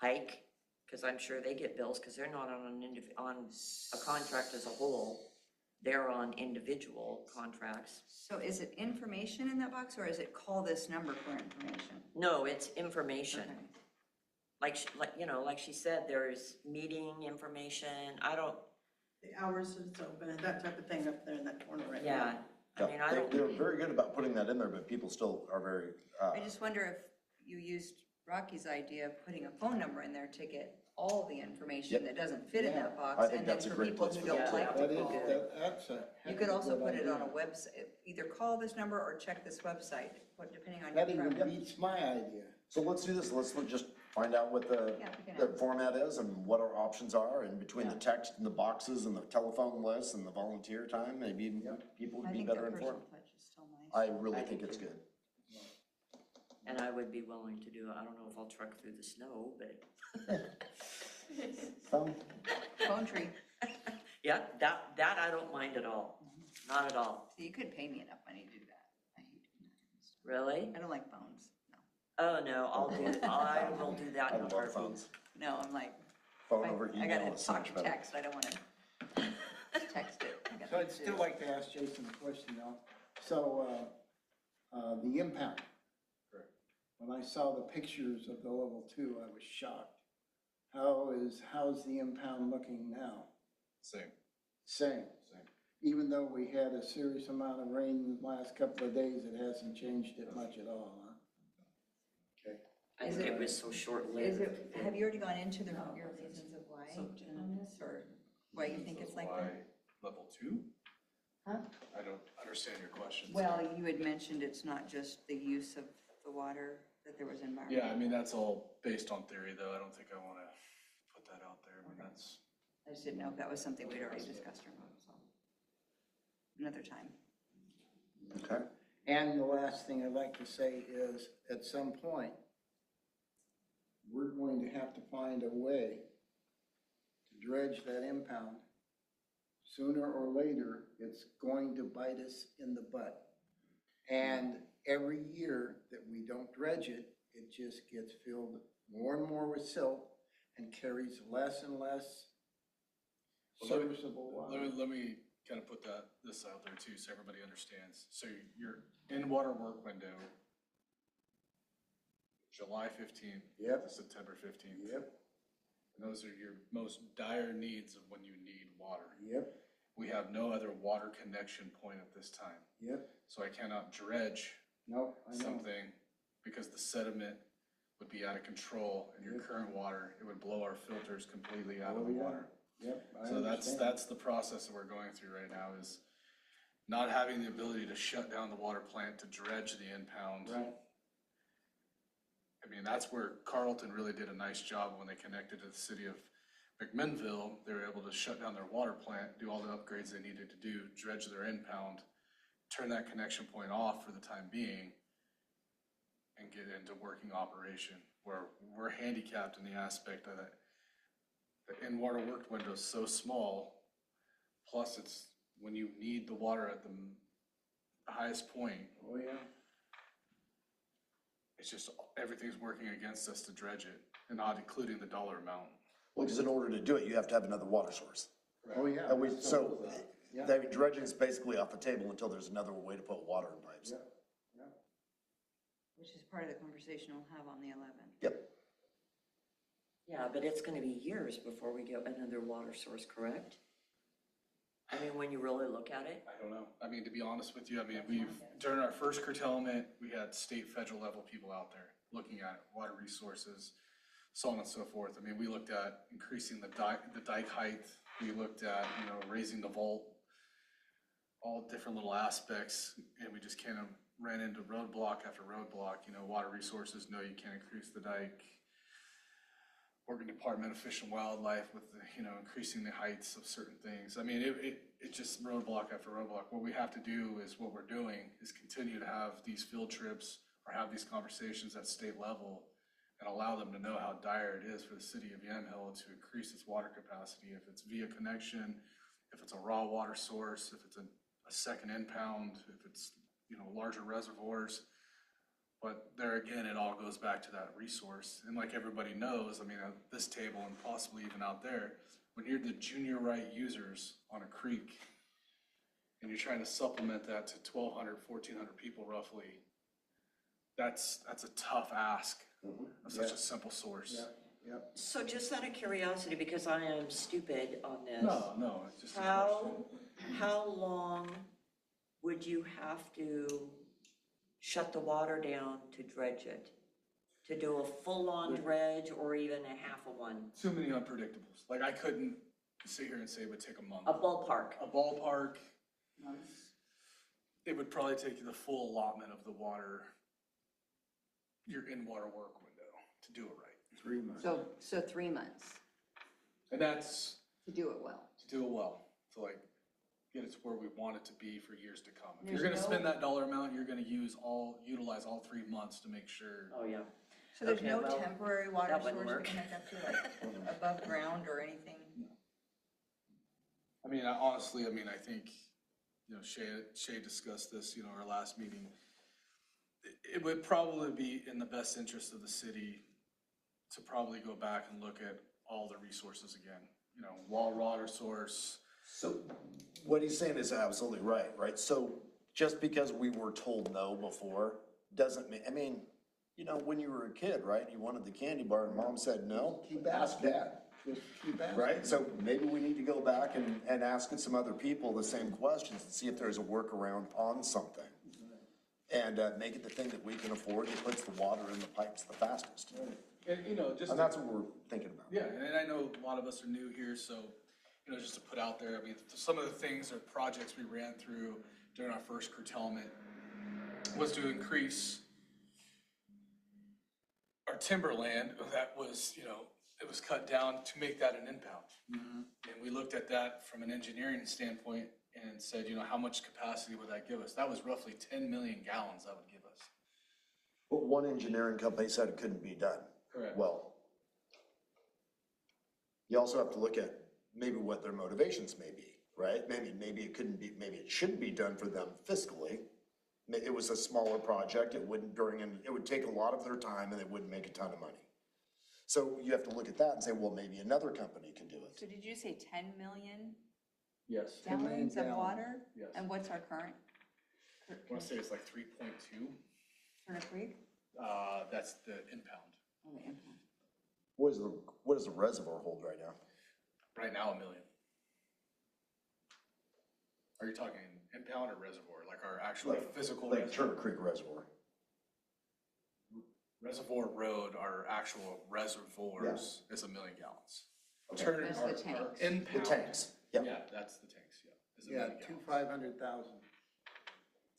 Pike, because I'm sure they get bills, because they're not on on a contract as a whole. they're on individual contracts. So is it information in that box, or is it call this number for information? No, it's information. Okay. Like she said, there's meeting information. I don't, The hours it's open and that type of thing up there in that corner right yeah, now. I mean, I don't. They're very good about putting that in there, but people still are very, I just wonder if you used Rocky's idea of putting a phone number in there to get all the information Yep. that doesn't fit in that I box. think And then that's a for great people place who for don't that. like to That is, call, that's a. you could also good put it on a idea. website, either call this number or check this website, depending on That your even preference. beats my idea. so let's do this, let's just find out what the Yeah, we can the ask. format is and what our options are, and between the text and the boxes and the telephone lists and the volunteer time, maybe people I would be think the better personal informed. touch is still nice. I really I think do it's too. good. And I would be willing to do it. I don't know if I'll truck through the snow, but Phone tree, yeah, that I don't mind at all. Not at all. so you could pay me enough money to do that. I hate doing that. Really? I don't like phones, no. Oh, no, I will do that I in a love heartbeat. phones. No, I'm like, Phone over I email gotta is so talk much to better. text, I don't wanna text it. I got So I'd things to still do. like to ask Jason a question though. So, the impound. Correct. When I saw the pictures of the level 2, I was shocked. How's the impound looking now? Same. Same. Even though we had a serious amount of rain the last couple of days, it hasn't changed it much at all, huh? Okay. I Is think it- it was so Is short-lived. it, have you already gone into your reasons of why on this, or why you think it's like that? Level 2? Huh? I don't understand your question. Well, you had mentioned it's not just the use of the water, that there was environmental. Yeah, I mean, that's all based on theory, though. I don't think I want to put that out there. I mean, that's, I just didn't know if that was something we'd already discussed or not, so. Another time. Okay. And the last thing I'd like to say is, at some point, we're going to have to find a way to dredge that impound. Sooner or later, it's going to bite us in the butt. And every year that we don't dredge it, it just gets filled more and more with silt and carries less and less Well, let me- serviceable water. let me kind of put this out there too, so everybody understands. So your in-water work window, July 15th Yep. to September 15th. Yep, And those are your most dire needs of when you need water. yep, We have no other water connection point at this time. yep. So I cannot dredge No, I know. something because the sediment would be out of control in your Yep. current water. It would blow our filters completely out of Oh, the yeah. water. Yep, I So understand. that's the process that we're going through right now is not having the ability to shut down the water plant to dredge the impound. Right, I mean, that's where Carlton really did a nice job when they connected to the city of McMinnville. They were able to shut down their water plant, do all the upgrades they needed to do, dredge their impound, turn that connection point off for the time being, and get into working operation, where we're handicapped in the aspect of that the in-water work window is so small, plus it's when you need the water at the highest point, oh, yeah. it's just, everything's working against us to dredge it, and not including the dollar amount. Well, because in order to do it, you have to have another water source. Oh, yeah. And so, Yeah. the dredging is basically off the table until there's another way to put water in pipes. Yeah. Which is part of the conversation we'll have on the 11th. Yep. Yeah, but it's gonna be years before we get another water source, correct? I mean, when you really look at it, I don't know. I mean, to be honest with you, I mean, during our first curtailment, we had state, federal level people out there looking at water resources, so on and so forth. I mean, we looked at increasing the dike height. We looked at, raising the vault, all different little aspects, and we just kind of ran into roadblock after roadblock. Water resources, no, you can't increase the dike. Oregon Department of Fish and Wildlife with the, increasing the heights of certain things. I mean, it just roadblock after roadblock. What we have to do is what we're doing is continue to have these field trips or have these conversations at state level and allow them to know how dire it is for the city of Yamhill to increase its water capacity. If it's via connection, if it's a raw water source, if it's a second impound, if it's, larger reservoirs. But there again, it all goes back to that resource. And like everybody knows, I mean, at this table and possibly even out there, when you're the junior right users on a creek, and you're trying to supplement that to 1,200, 1,400 people roughly, that's a tough ask of such Yeah. a simple source. Yep. So just out of curiosity, because I am stupid on this. No, it's just a question. How long would you have to shut the water down to dredge it? To do a full-on dredge or even a half of one? Too many unpredictables. Like, I couldn't sit here and say it would take a month. A ballpark? A ballpark, it would probably take you the full allotment of the water, your in-water work window to do it right. 3 months. So 3 months And that's to do it well. to do it well, to like get it to where we want it to be for years to come. If There's you're gonna no- spend that dollar amount, you're gonna utilize all 3 months to make sure. Oh, yeah. So there's Okay, no well, temporary water that source wouldn't we work. can hook up to, like above ground or anything? I mean, I think, Shay discussed this, our last meeting. It would probably be in the best interest of the city to probably go back and look at all the resources again. Water source. So what he's saying is absolutely right? So just because we were told no before, doesn't mean, when you were a kid, right? You wanted the candy bar and mom said no, Keep ask asking. dad. Just keep asking. Right, so maybe we need to go back and ask some other people the same questions and see if there's a workaround on something. And make it the thing that we can afford that puts the water in the pipes the fastest. And, just. And that's what we're thinking about. Yeah, and I know a lot of us are new here, so, just to put out there, I mean, some of the things or projects we ran through during our first curtailment was to increase our timberland that was, it was cut down to make that an impound. And we looked at that from an engineering standpoint and said, how much capacity would that give us? That was roughly 10 million gallons that would give us. But one engineering company said it couldn't be done. Correct. Well, you also have to look at maybe what their motivations may be, right? Maybe it couldn't be, maybe it shouldn't be done for them fiscally. It was a smaller project, it would take a lot of their time and it wouldn't make a ton of money. So you have to look at that and say, well, maybe another company can do it. So did you say 10 million Yes. 10 million gallons of gallons. water? Yes. And what's our current? I want to say it's like 3.2. Turner Creek? That's the impound. Oh, the impound. What does the reservoir hold right now? Right now, 1 million. Are you talking impound or reservoir, like our actual physical Like reservoir? Turner Creek Reservoir. Reservoir Road, our actual reservoirs is 1 million gallons. Okay. Turner, That's the our tanks. impound. The tanks, yeah. Yeah, that's the tanks, yeah. Is 1 Yeah, million gallons. 500,000.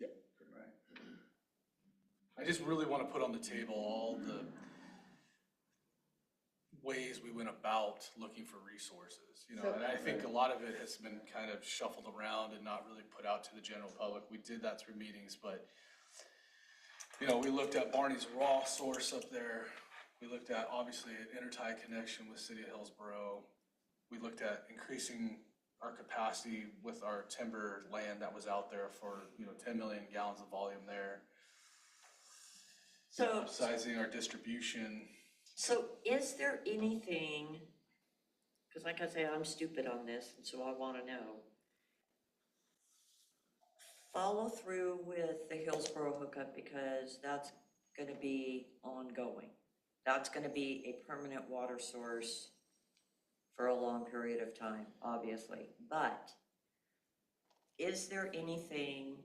Yep. Right. I just really want to put on the table all the ways we went about looking for resources, So- and I think a lot of it has been kind of shuffled around and not really put out to the general public. We did that through meetings, but, we looked at Barney's raw source up there. We looked at, obviously, an intertie connection with City of Hillsborough. We looked at increasing our capacity with our timber land that was out there for, 10 million gallons of volume there. So, Upsizing our distribution. so is there anything, because like I say, I'm stupid on this, and so I want to know. Follow through with the Hillsborough hookup because that's going to be ongoing. That's going to be a permanent water source for a long period of time, obviously. But is there anything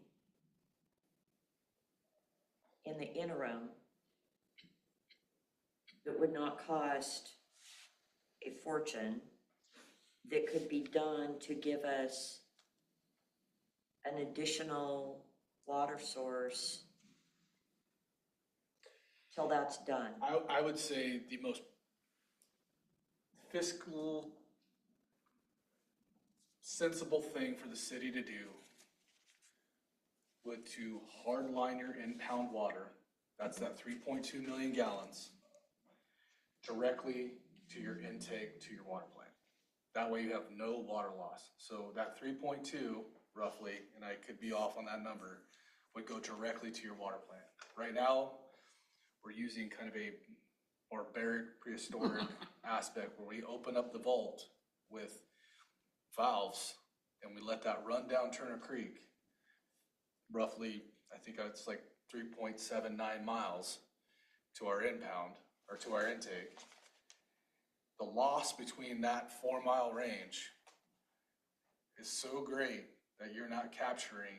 in the interim that would not cost a fortune that could be done to give us an additional water source till that's done? I would say the most fiscal sensible thing for the city to do would to hardline your impound water, that's that 3.2 million gallons, directly to your intake to your water plant. That way you have no water loss. So that 3.2 roughly, and I could be off on that number, would go directly to your water plant. Right now, we're using kind of a barbaric prehistoric aspect where we open up the vault with valves and we let that run down Turner Creek, roughly, I think it's like 3.79 miles to our impound, or to our intake, the loss between that 4 mile range is so great that you're not capturing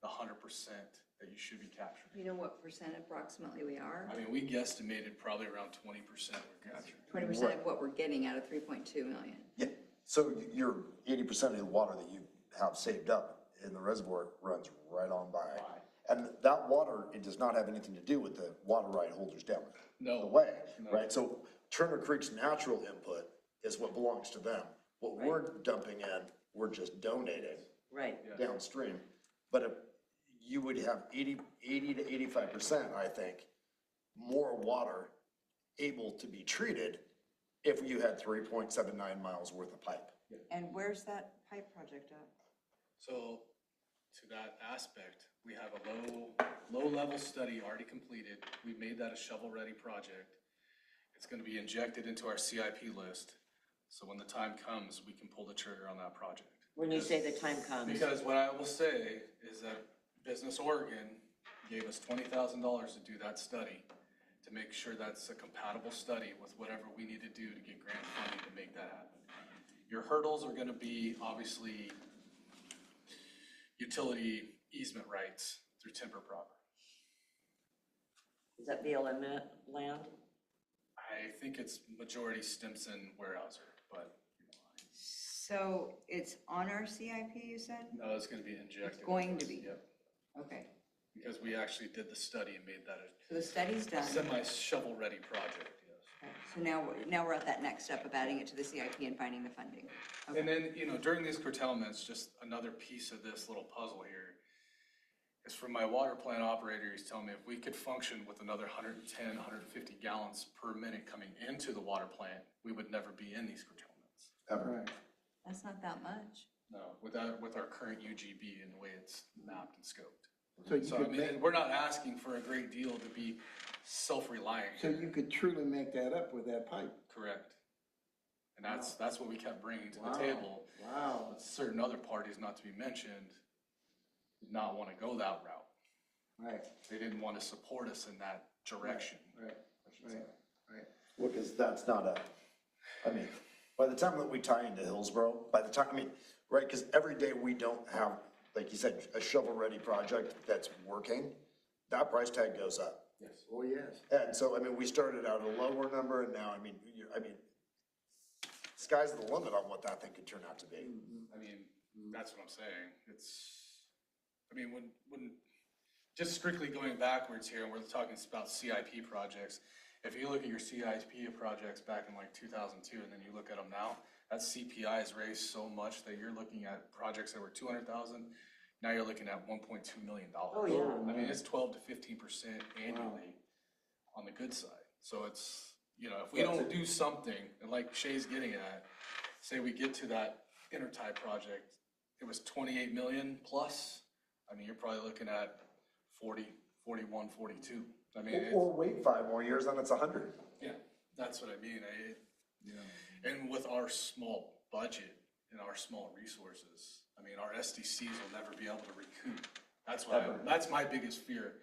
the 100% that you should be capturing. You know what percent approximately we are? I mean, we guesstimated probably around 20% we're capturing. 20% of what we're getting out of 3.2 million. Yeah, so your 80% of the water that you have saved up in the reservoir runs right on by. And that water, it does not have anything to do with the water right holders down No. the way, No. right? So Turner Creek's natural input is what belongs to them. What we're dumping in, we're just donating Right. downstream. But if you would have 80 to 85%, I think, more water able to be treated if you had 3.79 miles worth of pipe. And where's that pipe project at? So to that aspect, we have a low-level study already completed. We made that a shovel-ready project. It's gonna be injected into our CIP list. So when the time comes, we can pull the trigger on that project. When you say the time comes. Because what I will say is that Business Oregon gave us $20,000 to do that study, to make sure that's a compatible study with whatever we need to do to get grant funding to make that happen. Your hurdles are gonna be obviously utility easement rights through timber property. Is that BLM land? I think it's majority Stimson Warehouser, but So it's on our CIP, you said? no, it's gonna be injected. It's going into to us, be. Yep, Okay, because we actually did the study and made that so the study's a done. semi-shovel-ready project, yes. Okay, so now we're at that next step of adding it to the CIP and finding the funding. Okay. And then, you know, during these curtailments, just another piece of this little puzzle here is from my water plant operator, he's telling me if we could function with another 110, 150 gallons per minute coming into the water plant, we would never be in these curtailments. Ever. Right. That's not that much. No, with our current UGB and the way it's mapped and scoped. So you So I could mean, make, we're not asking for a great deal to be self-reliant. so you could truly make that up with that pipe. Correct. And that's what we kept bringing to the Wow. table. Wow. But certain other parties, not to be mentioned, did not want to go that route. Right, They didn't want to support us in that direction. right, I should say. right, right. Well, because that's not I mean, by the time that we tie into Hillsborough, right, because every day we don't have, like you said, a shovel-ready project that's working, that price tag goes up. Yes. Oh, yes. And so, I mean, we started out a lower number and now, sky's the limit on what that thing could turn out to be. I mean, that's what I'm saying. When just strictly going backwards here, and we're talking about CIP projects. If you look at your CIP projects back in like 2002, and then you look at them now, that CPI has raised so much that you're looking at projects that were 200,000. Now you're looking at $1.2 million. Oh, yeah. I mean, it's 12 to 15% annually on the good side. So it's, you know, if we don't do something, and like Shay's getting at, say we get to that intertie project, it was 28 million plus. I mean, you're probably looking at 40, 41, 42. I mean, Or wait 5 more years and it's 100. yeah, that's what I mean. And with our small budget and our small resources, I mean, our SDCs will never be able to recoup. That's my biggest fear.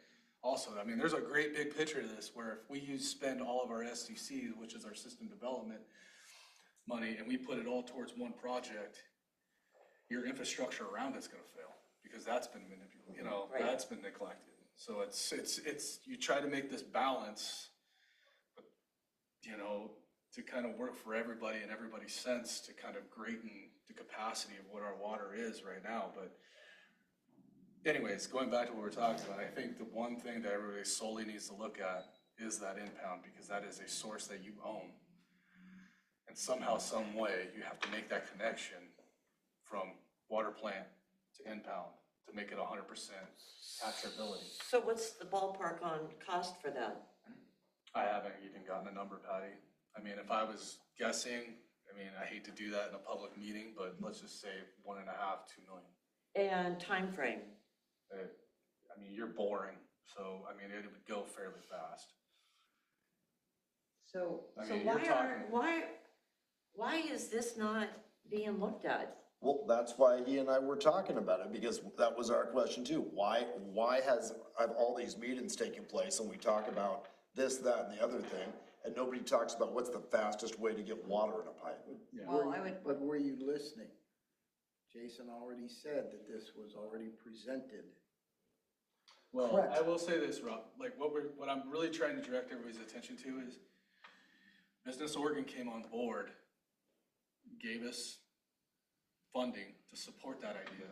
Also, I mean, there's a great big picture to this where if we spend all of our SDCs, which is our system development money, and we put it all towards one project, your infrastructure around it's gonna fail because that's been manipulated, you know, Right. that's been neglected. So it's, you try to make this balance, but, you know, to kind of work for everybody and everybody's sense to kind of greaten the capacity of what our water is right now, but anyways, going back to what we're talking about, I think the one thing that everybody solely needs to look at is that impound, because that is a source that you own. And somehow, some way, you have to make that connection from water plant to impound to make it 100% capturability. So what's the ballpark on cost for that? I haven't even gotten a number, Patty. I mean, if I was guessing, I mean, I hate to do that in a public meeting, but let's just say 1.5, 2 million. And time frame? I mean, you're boring, so, I mean, it would go fairly fast. So, I So mean, you're talking, why is this not being looked at? Well, that's why he and I were talking about it, because that was our question too. Why have all these meetings taken place and we talk about this, that, and the other thing, and nobody talks about what's the fastest way to get water in a pipe? Well, I would, But were you listening? Jason already said that this was already presented. Well, Correct. I will say this, Rob, like what I'm really trying to direct everybody's attention to is Business Oregon came on board, gave us funding to support that idea.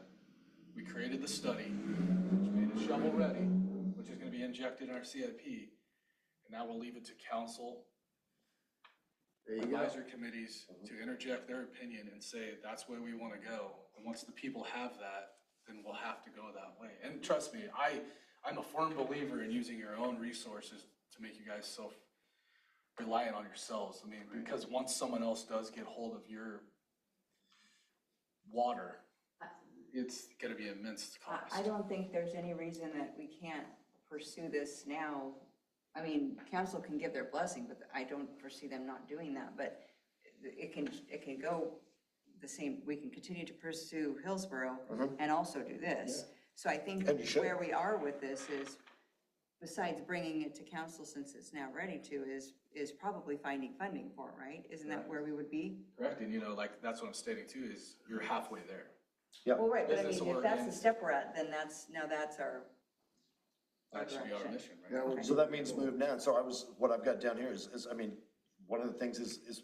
We created the study, which made it shovel ready, which is gonna be injected in our CIP. And now we'll leave it to council, There you go. advisory committees to interject their opinion and say, that's where we wanna go. And once the people have that, then we'll have to go that way. And trust me, I'm a firm believer in using your own resources to make you guys self-reliant on yourselves. I mean, because once someone else does get hold of your water, it's gonna be immense cost. I don't think there's any reason that we can't pursue this now. I mean, council can give their blessing, but I don't foresee them not doing that, but it can go the same, we can continue to pursue Hillsborough and also do this. So I think And you should. where we are with this is, besides bringing it to council since it's now ready to, is probably finding funding for it, right? Isn't that where we would be? Correct, and like, that's what I'm stating too, is you're halfway there. Well, right, but I Business mean, if that's the Oregon. step we're at, then that's our. That should be our direction. mission, right? That would So be that means cool. move now. So what I've got down here is, I mean, one of the things is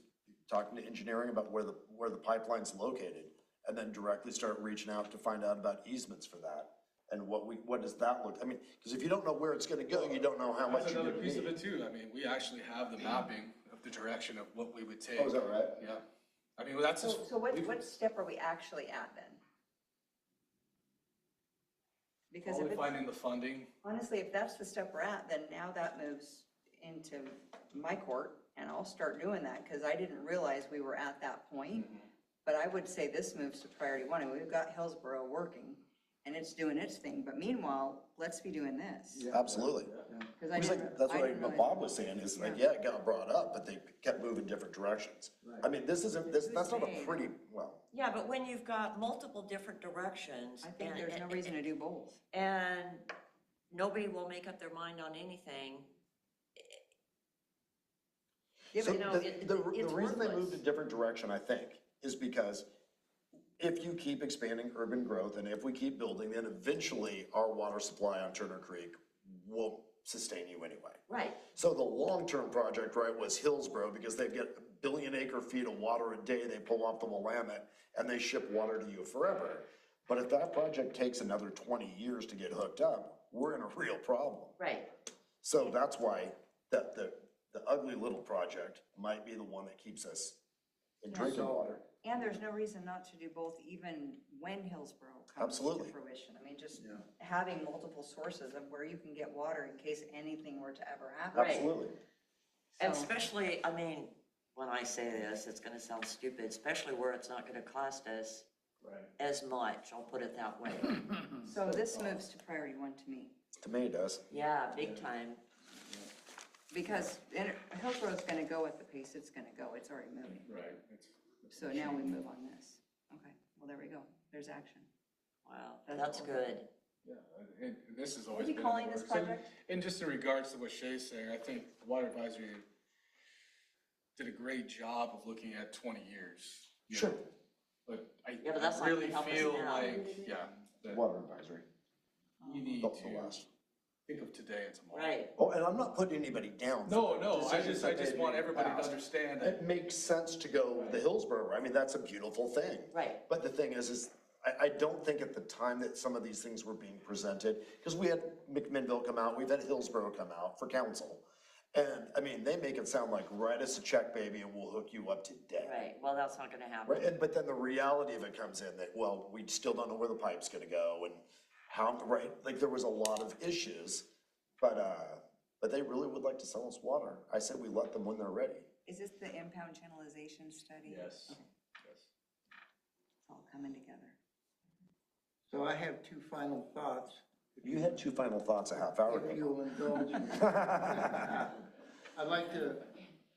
talking to engineering about where the pipeline's located, and then directly start reaching out to find out about easements for that. And what does that look, I mean, because if you don't know where it's gonna go, you don't know how much That's you're another gonna piece of need. it too. I mean, we actually have the mapping of the direction of what we would take. Oh, is that right? Yeah. I mean, that's just. So what step are we actually at then? Because if Probably it's, finding the funding. honestly, if that's the step we're at, then now that moves into my court, and I'll start doing that, because I didn't realize we were at that point. But I would say this moves to priority one, and we've got Hillsborough working, and it's doing its thing, but meanwhile, let's be doing this. Absolutely. 'Cause I It's didn't- like, that's I what didn't what realize- Bob was saying, is like, yeah, it got brought up, but they kept moving different directions. I mean, that's not a pretty, well, Yeah, but when you've got multiple different directions. I think and- there's no reason to do both. And nobody will make up their mind on anything. Yeah, so but no, the it's reason they worthless. moved a different direction, I think, is because if you keep expanding urban growth and if we keep building, then eventually our water supply on Turner Creek won't sustain you anyway. Right. So the long-term project, right, was Hillsborough, because they get 1 billion acre feet of water a day, they pull off the Willamette, and they ship water to you forever. But if that project takes another 20 years to get hooked up, we're in a real problem. Right. So that's why the ugly little project might be the one that keeps us in drinking water. And there's no reason not to do both, even when Hillsborough comes to Absolutely. fruition. I mean, just having multiple sources of where you can get water in case anything were to ever happen. Right. Absolutely. And So- especially, I mean, when I say this, it's gonna sound stupid, especially where it's not gonna cost us as much, I'll put it that way. So this moves to priority one to me, To me, it does. Yeah, big time. because Hillsborough's gonna go at the pace it's gonna go, it's already moving. Right. So now we move on this. Okay, well, there we go, there's action. Wow, That's that's all. good. Yeah, and this has What always are you been. in calling the this works. And- project? And just in regards to what Shay's saying, I think the Water Advisory did a great job of looking at 20 years. you Sure. know. But Yeah, but that's I not gonna really help us feel now. like, yeah, that Water advisory. you need Don't the to West. think of today and tomorrow. Right. Oh, and I'm not putting anybody down. for No, I decisions just that they want made in the everybody to past. understand that. It makes sense to go the Hillsborough, I mean, that's a beautiful thing. Right. But the thing is I don't think at the time that some of these things were being presented, because we had McMinnville come out, we've had Hillsborough come out for council. And, I mean, they make it sound like, write us a check, baby, and we'll hook you up today. Right, well, that's not gonna happen. Right, and, but then the reality of it comes in that, well, we still don't know where the pipe's gonna go and how, right, like, there was a lot of issues, but they really would like to sell us water. I said we let them when they're ready. Is this the impound channelization study? Yes. Okay, Yes. It's all coming together. So I have two final thoughts, You had two final thoughts a half hour if ago. you'll indulge me. I'd like to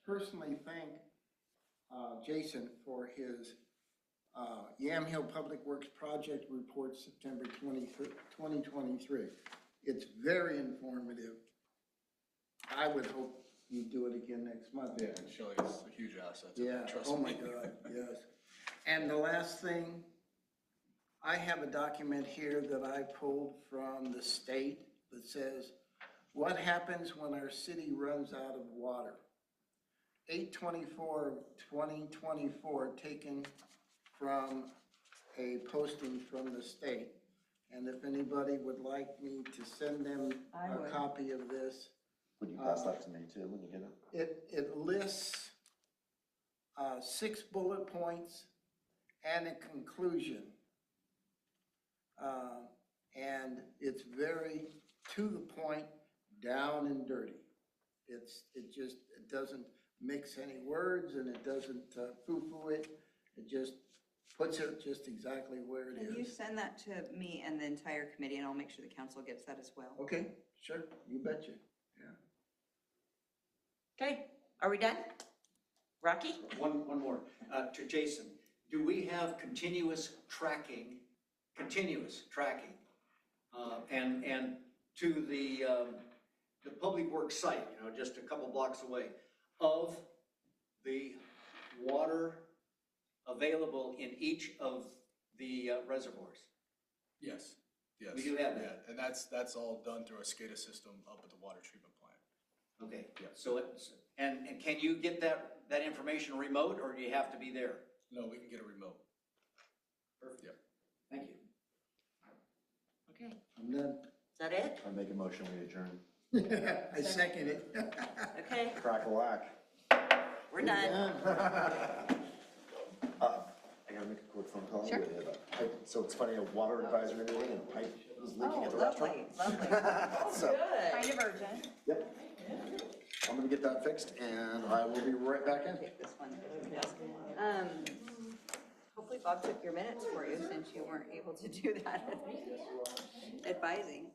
personally thank Jason for his Yamhill Public Works Project Report, September 2023. It's very informative. I would hope you do it again next month. Yeah, Shelley's a huge asset to Yeah, that, trust oh my me. God, yes. And the last thing, I have a document here that I pulled from the state that says, what happens when our city runs out of water? 8/24/2024, taken from a posting from the state. And if anybody would like me to send them I a would. copy of this, Would you pass that to me too when you get it? it lists 6 bullet points and a conclusion. And it's very to the point, down and dirty. It doesn't mix any words and it doesn't foo-foo it. It just puts it just exactly where it Can you is. send that to me and the entire committee, and I'll make sure the council gets that as well? Okay, sure, you betcha. Okay, are we done? Rocky? One more, to Jason. Do we have continuous tracking, and to the Public Works site, just a couple blocks away, of the water available in each of the reservoirs? Yes, yes. We do have that. Yeah, and that's all done through a SCADA system up at the water treatment plant. Okay, Yeah. so it's, and can you get that information remote, or do you have to be there? No, we can get a remote. Perfect. Yep. Thank you. Okay, I'm done. is that it? I make a motion, we adjourn. I second it. Okay, Crack-a-lack. we're done. I gotta make a quick phone call. Sure. So it's funny, a water advisory meeting and pipe was leaking at the restaurant. Lovely. So, Kind of urgent. yep. I'm gonna get that fixed and I will be right back in. Take this one. Hopefully Bob took your minutes for you since you weren't able to do that advising.